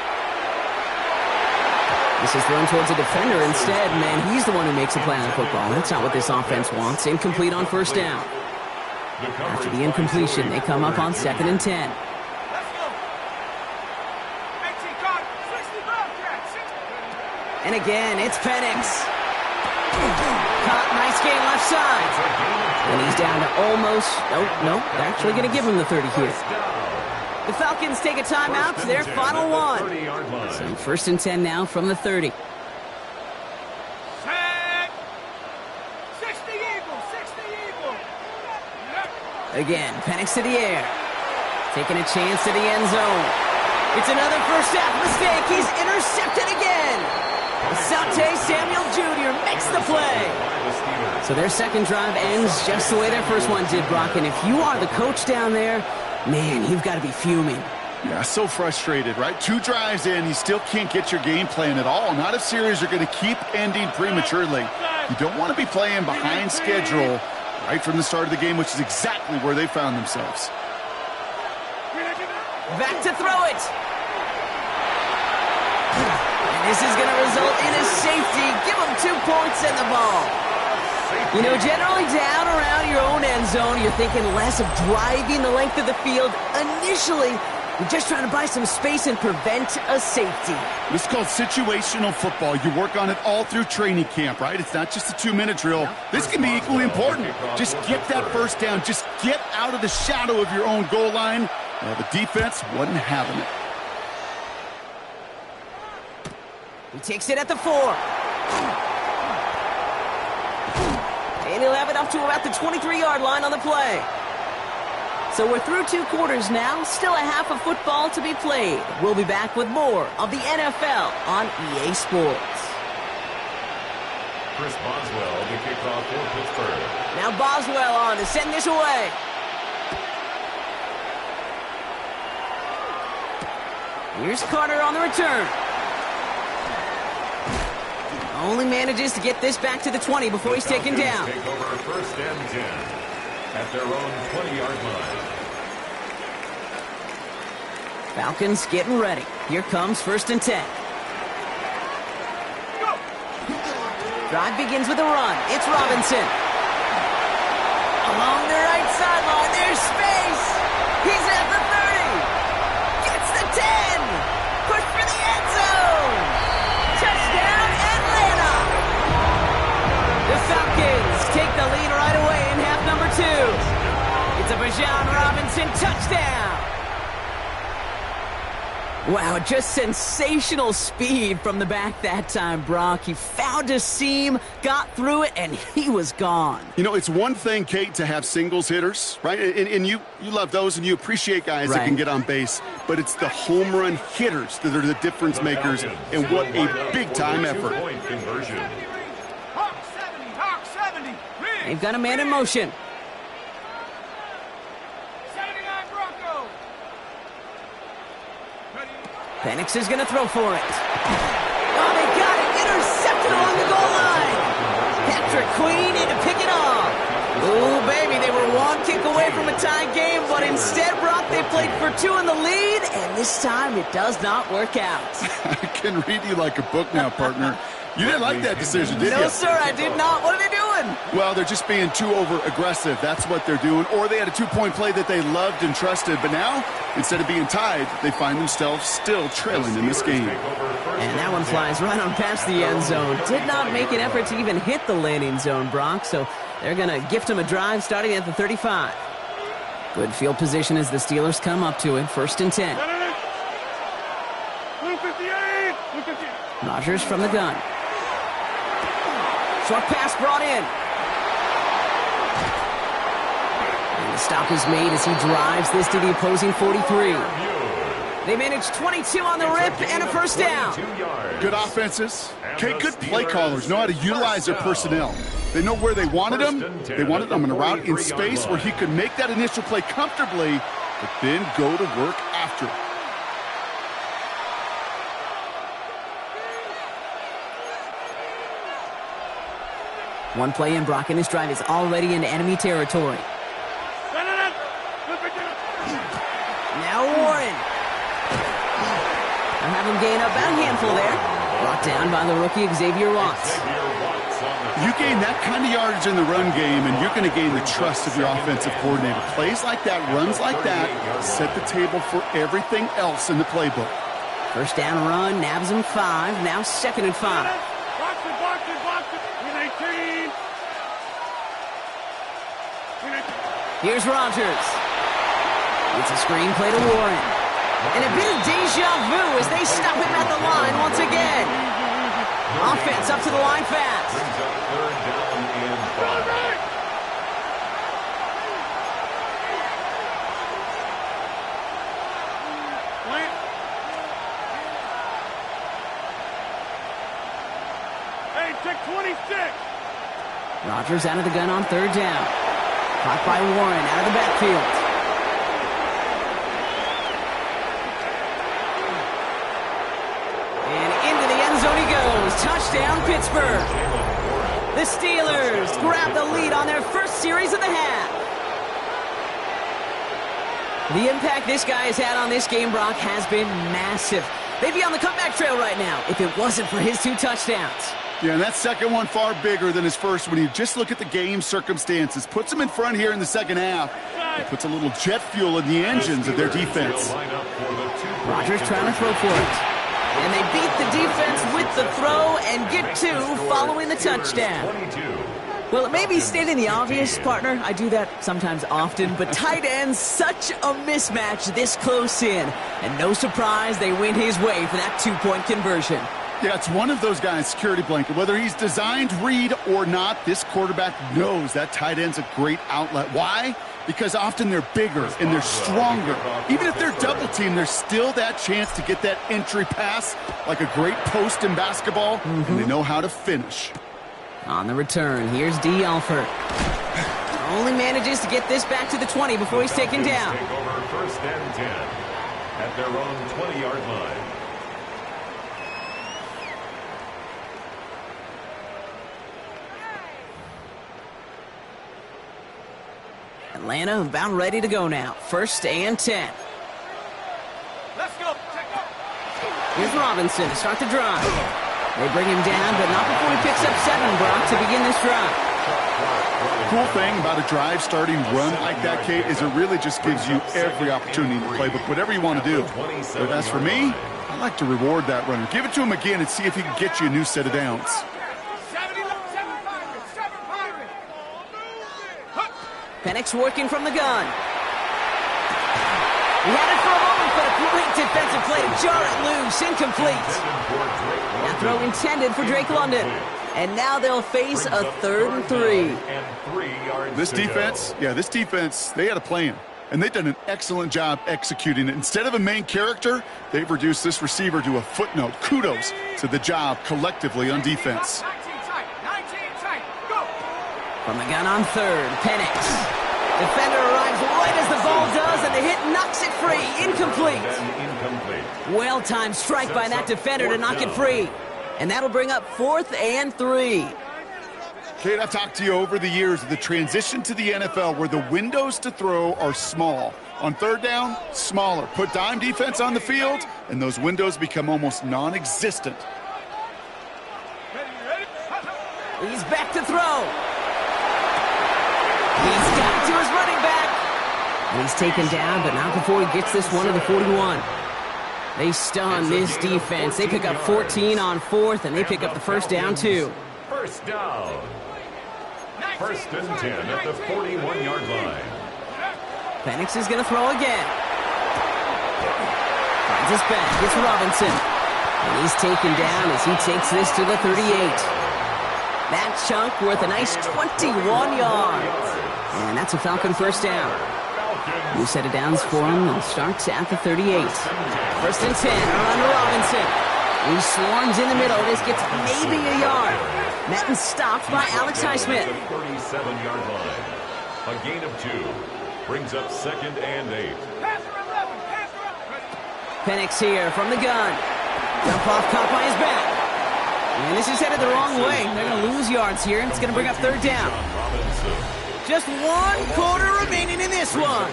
This is thrown towards a defender instead. Man, he's the one who makes the play on the football. That's not what this offense wants. Incomplete on 1st down. After the incompletion, they come up on 2nd and 10. And again, it's Penix. Caught, nice gain left side. And he's down to almost, no, they're actually going to give him the 30 here. The Falcons take a timeout to their final one. So 1st and 10 now from the 30. Again, Penix to the air. Taking a chance to the end zone. It's another first half mistake. He's intercepted again. Asante Samuel Jr. makes the play. So their second drive ends just the way their first one did, Brock. And if you are the coach down there, man, you've got to be fuming. Yeah, so frustrated, right? 2 drives in, you still can't get your game plan at all. Not if series are going to keep ending prematurely. You don't want to be playing behind schedule right from the start of the game, which is exactly where they found themselves. Back to throw it. And this is going to result in a safety. Give them 2 points and the ball. You know, generally down around your own end zone, you're thinking less of driving the length of the field. Initially, you're just trying to buy some space and prevent a safety. This is called situational football. You work on it all through training camp, right? It's not just a 2-minute drill. This can be equally important. Just get that first down. Just get out of the shadow of your own goal line. Well, the defense wasn't having it. He takes it at the 4. And he'll have it up to about the 23-yard line on the play. So we're through 2 quarters now. Still a half of football to be played. We'll be back with more of the NFL on EA Sports. Chris Boswell, the kickoff for Pittsburgh. Now Boswell on to send this away. Here's Carter on the return. Only manages to get this back to the 20 before he's taken down. Take over 1st and 10 at their own 20-yard line. Falcons getting ready. Here comes 1st and 10. Drive begins with a run. It's Robinson. Along the right sideline, there's space. He's at the 30. Gets the 10. Push for the end zone. Touchdown, Atlanta. The Falcons take the lead right away in half number 2. It's a Bijan Robinson touchdown. Wow, just sensational speed from the back that time, Brock. He found a seam, got through it, and he was gone. You know, it's one thing, Kate, to have singles hitters, right? And you love those, and you appreciate guys that can get on base. But it's the home run hitters that are the difference makers, and what a big-time effort. They've got a man in motion. Penix is going to throw for it. Oh, they got it. Intercepted along the goal line. Patrick Queen in to pick it off. Oh, baby, they were 1 kick away from a tie game, but instead, Brock, they played for 2 in the lead, and this time it does not work out. I can read you like a book now, partner. You didn't like that decision, did you? No, sir, I did not. What are they doing? Well, they're just being too over-aggressive. That's what they're doing. Or they had a 2-point play that they loved and trusted. But now, instead of being tied, they find themselves still trailing in this game. And that one flies right on past the end zone. Did not make an effort to even hit the landing zone, Brock. So they're going to gift him a drive starting at the 35. Good field position as the Steelers come up to it. 1st and 10. Rodgers from the gun. Short pass brought in. And the stop is made as he drives this to the opposing 43. They manage 22 on the rip and a first down. Good offenses. Okay, good play callers know how to utilize their personnel. They know where they wanted them. They wanted them in a route in space where he could make that initial play comfortably, but then go to work after it. One play in, Brock, and this drive is already into enemy territory. Now Warren. They'll have him gain up about a handful there. Brought down by the rookie Xavier Watts. You gain that kind of yardage in the run game, and you're going to gain the trust of your offensive coordinator. Plays like that, runs like that, set the table for everything else in the playbook. First down run, nabs him 5. Now 2nd and 5. Box it. Win 18. Here's Rodgers. It's a screen play to Warren. And a bit of deja vu as they stop him at the line once again. Offense up to the line fast. Brings up 3rd down and 5. Hey, check 26. Rodgers out of the gun on 3rd down. Caught by Warren out of the backfield. And into the end zone he goes. Touchdown, Pittsburgh. The Steelers grab the lead on their first series of the half. The impact this guy has had on this game, Brock, has been massive. They'd be on the comeback trail right now if it wasn't for his 2 touchdowns. Yeah, and that second one far bigger than his first when you just look at the game circumstances. Puts him in front here in the second half. It puts a little jet fuel in the engines of their defense. Rodgers trying to throw for it. And they beat the defense with the throw and get 2 following the touchdown. Well, it may be stating the obvious, partner. I do that sometimes often, but tight ends, such a mismatch this close in. And no surprise, they win his way for that 2-point conversion. Yeah, it's one of those guys, security blanket. Whether he's designed read or not, this quarterback knows that tight end's a great outlet. Why? Because often they're bigger and they're stronger. Even if they're double teamed, there's still that chance to get that entry pass like a great post in basketball, and they know how to finish. On the return, here's D. Alford. Only manages to get this back to the 20 before he's taken down. Take over 1st and 10 at their own 20-yard line. Atlanta about ready to go now. 1st and 10. Let's go. Here's Robinson to start the drive. They bring him down, but not before he picks up 7, Brock, to begin this drive. Cool thing about a drive starting run like that, Kate, is it really just gives you every opportunity in the playbook, whatever you want to do. But as for me, I like to reward that runner. Give it to him again and see if he can get you a new set of downs. Penix working from the gun. He had it for a moment, but a great defensive play to jar it loose. Incomplete. That throw intended for Drake London. And now they'll face a 3rd and 3. This defense, they had a plan. And they've done an excellent job executing it. Instead of a main character, they've reduced this receiver to a footnote. Kudos to the job collectively on defense. 19 tight, go! From the gun on 3rd, Penix. Defender arrives right as the ball does, and the hit knocks it free. Incomplete. Well-timed strike by that defender to knock it free. And that'll bring up 4th and 3. Kate, I've talked to you over the years of the transition to the NFL where the windows to throw are small. On 3rd down, smaller. Put dime defense on the field, and those windows become almost non-existent. He's back to throw. He's got it to his running back. He's taken down, but not before he gets this one to the 41. They stun this defense. They pick up 14 on 4th, and they pick up the 1st down, too. 1st down. 1st and 10 at the 41-yard line. Penix is going to throw again. Finds his back. It's Robinson. And he's taken down as he takes this to the 38. That chunk worth a nice 21 yards. And that's a Falcon 1st down. New set of downs for him. They'll start at the 38. 1st and 10. Run to Robinson. He swarms in the middle. This gets maybe a yard. Madden stopped by Alex Highsmith. 37-yard line. A gain of 2. Brings up 2nd and 8. Penix here from the gun. Jump off, caught by his back. And this is headed the wrong way. They're going to lose yards here, and it's going to bring up 3rd down. Just 1 quarter remaining in this one.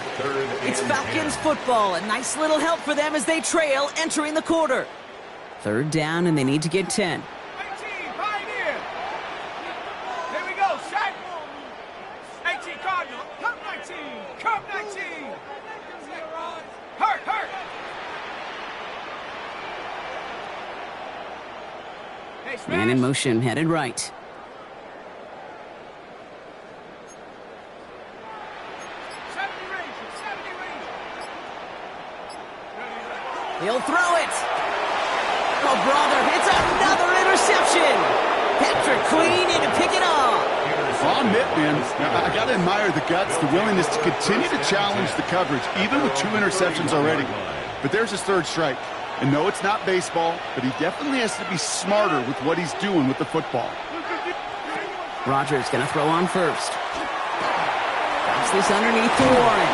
It's Falcons football. A nice little help for them as they trail entering the quarter. 3rd down, and they need to get 10. Man in motion, headed right. He'll throw it. Oh, brother, it's another interception. Patrick Queen in to pick it off. I'll admit, man, I got to admire the guts, the willingness to continue to challenge the coverage, even with 2 interceptions already. But there's his 3rd strike. And no, it's not baseball, but he definitely has to be smarter with what he's doing with the football. Rodgers going to throw on first. Drops this underneath to Warren.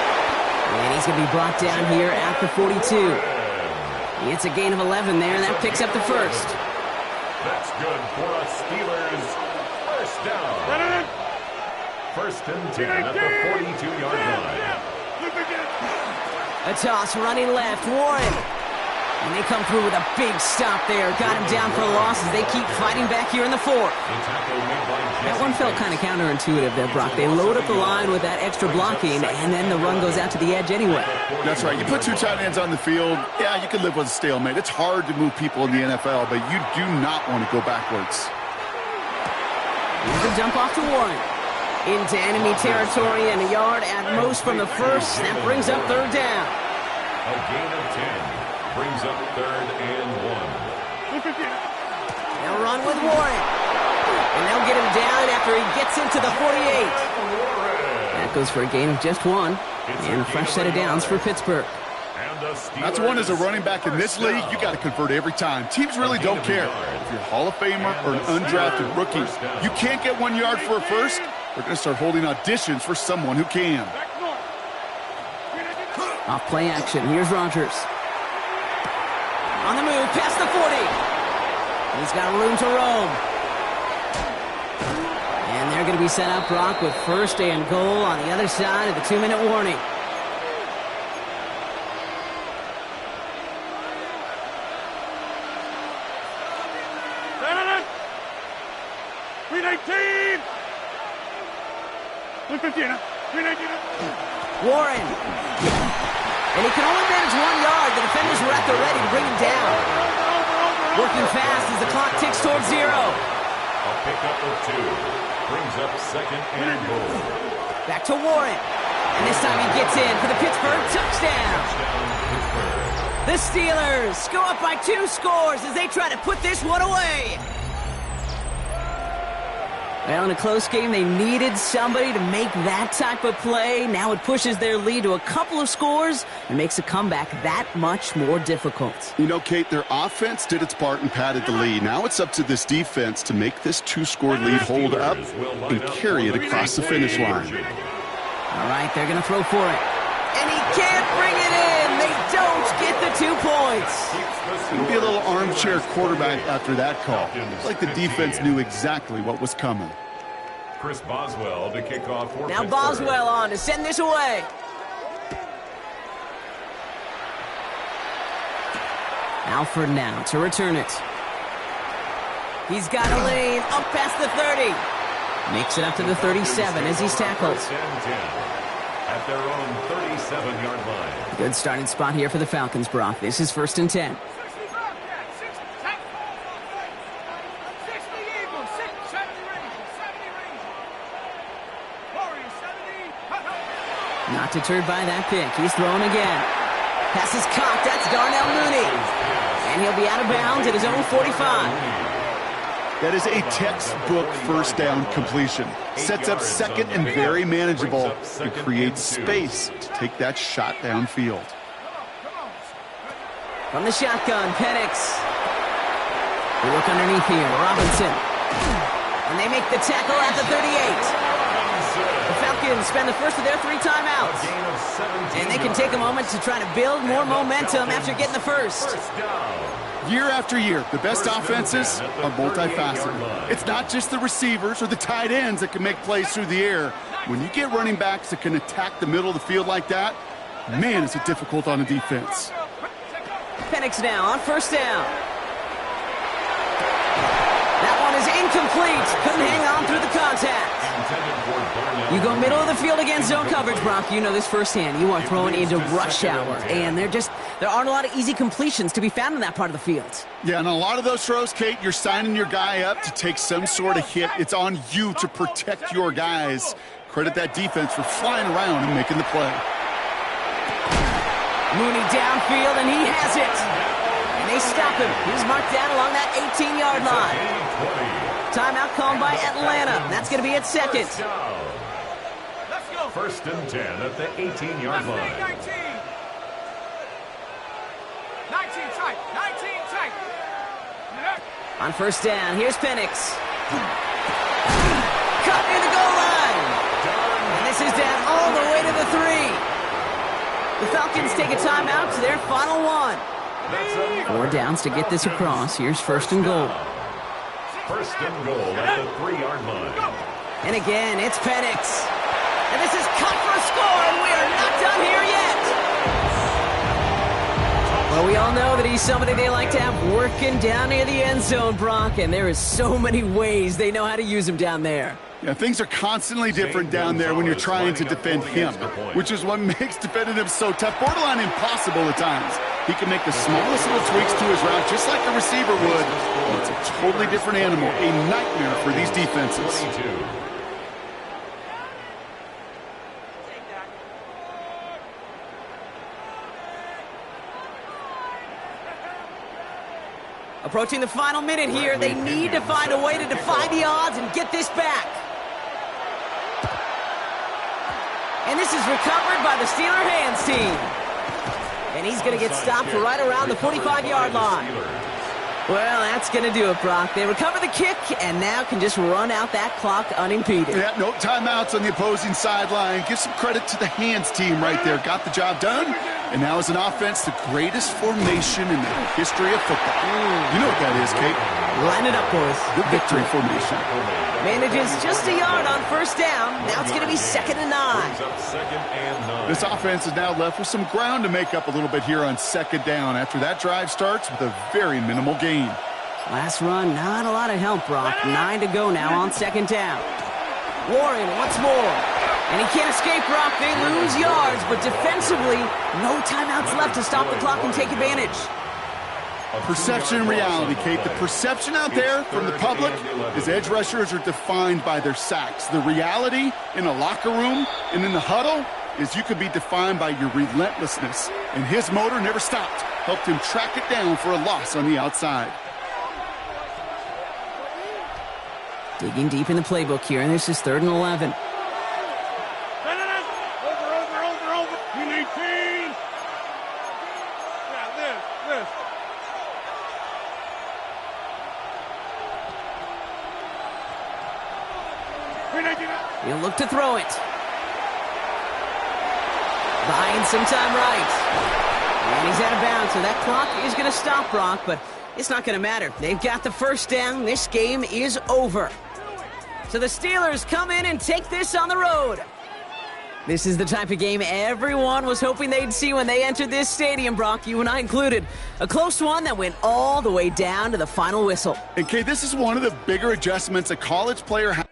And he's going to be brought down here at the 42. It's a gain of 11 there, and that picks up the first. That's good for a Steelers first down. First and 10 at the 42-yard line. A toss running left, Warren. And they come through with a big stop there. Got him down for a loss as they keep fighting back here in the 4th. That one felt kind of counterintuitive there, Brock. They load up the line with that extra blocking, and then the run goes out to the edge anyway. That's right. You put 2 tight ends on the field, yeah, you can live with a stalemate. It's hard to move people in the NFL, but you do not want to go backwards. Here's a dump off to Warren. Into enemy territory and a yard at most from the first. That brings up 3rd down. A gain of 10 brings up 3rd and 1. They'll run with Warren. And they'll get him down after he gets into the 48. That goes for a gain of just 1. And a fresh set of downs for Pittsburgh. That's one as a running back in this league, you got to convert every time. Teams really don't care. If you're a Hall of Famer or an undrafted rookie, you can't get 1 yard for a first, they're going to start holding auditions for someone who can. Off play action, here's Rodgers. On the move, past the 40. He's got room to roam. And they're going to be set up, Brock, with 1st and goal on the other side of the 2-minute warning. Warren. And he can only manage 1 yard. The defenders were at the ready to bring him down. Working fast as the clock ticks towards 0. A pickup of 2 brings up 2nd and goal. Back to Warren. And this time he gets in for the Pittsburgh touchdown. The Steelers go up by 2 scores as they try to put this one away. Well, in a close game, they needed somebody to make that type of play. Now it pushes their lead to a couple of scores and makes a comeback that much more difficult. You know, Kate, their offense did its part and padded the lead. Now it's up to this defense to make this 2-score lead hold up and carry it across the finish line. All right, they're going to throw for it. And he can't bring it in. They don't get the 2 points. It'll be a little armchair quarterback after that call. It's like the defense knew exactly what was coming. Chris Boswell to kick off for Now Pittsburgh. Boswell on to send this away. Alford now to return it. He's got a lane up past the 30. Makes it up to the 37 as he's tackled. At their own 37-yard line. Good starting spot here for the Falcons, Brock. This is 1st and 10. Not deterred by that pick. He's throwing again. Pass is caught. That's Darnell Mooney. And he'll be out of bounds at his own 45. That is a textbook 1st down completion. Sets up 2nd and very manageable and creates space to take that shot downfield. From the shotgun, Penix. They look underneath here. Robinson. And they make the tackle at the 38. The Falcons spend the first of their 3 timeouts. And they can take a moment to try to build more momentum after getting the first. Year after year, the best offenses are multifaceted. It's not just the receivers or the tight ends that can make plays through the air. When you get running backs that can attack the middle of the field like that, man, is it difficult on a defense. Penix now on 1st down. That one is incomplete. Couldn't hang on through the contact. You go middle of the field against zone coverage, Brock. You know this firsthand. You are throwing into rush hour, and there aren't a lot of easy completions to be found in that part of the field. Yeah, and a lot of those throws, Kate, you're signing your guy up to take some sort of hit. It's on you to protect your guys. Credit that defense for flying around and making the play. Mooney downfield, and he has it. And they stop him. He's marked down along that 18-yard line. Timeout called by Atlanta. That's going to be at second. Let's go. 1st and 10 at the 18-yard line. 19 tight. 19 tight. On 1st down, here's Penix. Cut near the goal line. And this is down all the way to the 3. The Falcons take a timeout to their final one. 4 downs to get this across. Here's 1st and goal. 1st and goal at the 3-yard line. And again, it's Penix. And this is cut for a score, and we are not done here yet. Well, we all know that he's somebody they like to have working down near the end zone, Brock, and there is so many ways they know how to use him down there. Yeah, things are constantly different down there when you're trying to defend him, which is what makes defending him so tough, borderline impossible at times. He can make the smallest little tweaks to his route, just like the receiver would. It's a totally different animal, a nightmare for these defenses. Approaching the final minute here, they need to find a way to defy the odds and get this back. And this is recovered by the Steeler hands team. And he's going to get stopped right around the 45-yard line. Well, that's going to do it, Brock. They recover the kick and now can just run out that clock unimpeded. Yeah, no timeouts on the opposing sideline. Give some credit to the hands team right there. Got the job done. And now as an offense, the greatest formation in the history of football. You know what that is, Kate. Line it up, boys. The victory formation. Manages just a yard on 1st down. Now it's going to be 2nd and 9. This offense is now left with some ground to make up a little bit here on 2nd down after that drive starts with a very minimal gain. Last run, not a lot of help, Brock. 9 to go now on 2nd down. Warren once more. And he can't escape, Brock. They lose yards, but defensively, no timeouts left to stop the clock and take advantage. Perception and reality, Kate. The perception out there from the public is edge rushers are defined by their sacks. The reality in a locker room and in the huddle is you could be defined by your relentlessness. And his motor never stopped. Helped him track it down for a loss on the outside. Digging deep in the playbook here, and this is 3rd and 11. Over. We need 10. Yeah, this. He'll look to throw it. Buying some time right. And he's out of bounds, so that clock is going to stop, Brock, but it's not going to matter. They've got the 1st down. This game is over. So the Steelers come in and take this on the road. This is the type of game everyone was hoping they'd see when they entered this stadium, Brock, you and I included. A close one that went all the way down to the final whistle. And, Kay, this is one of the bigger adjustments a college player has.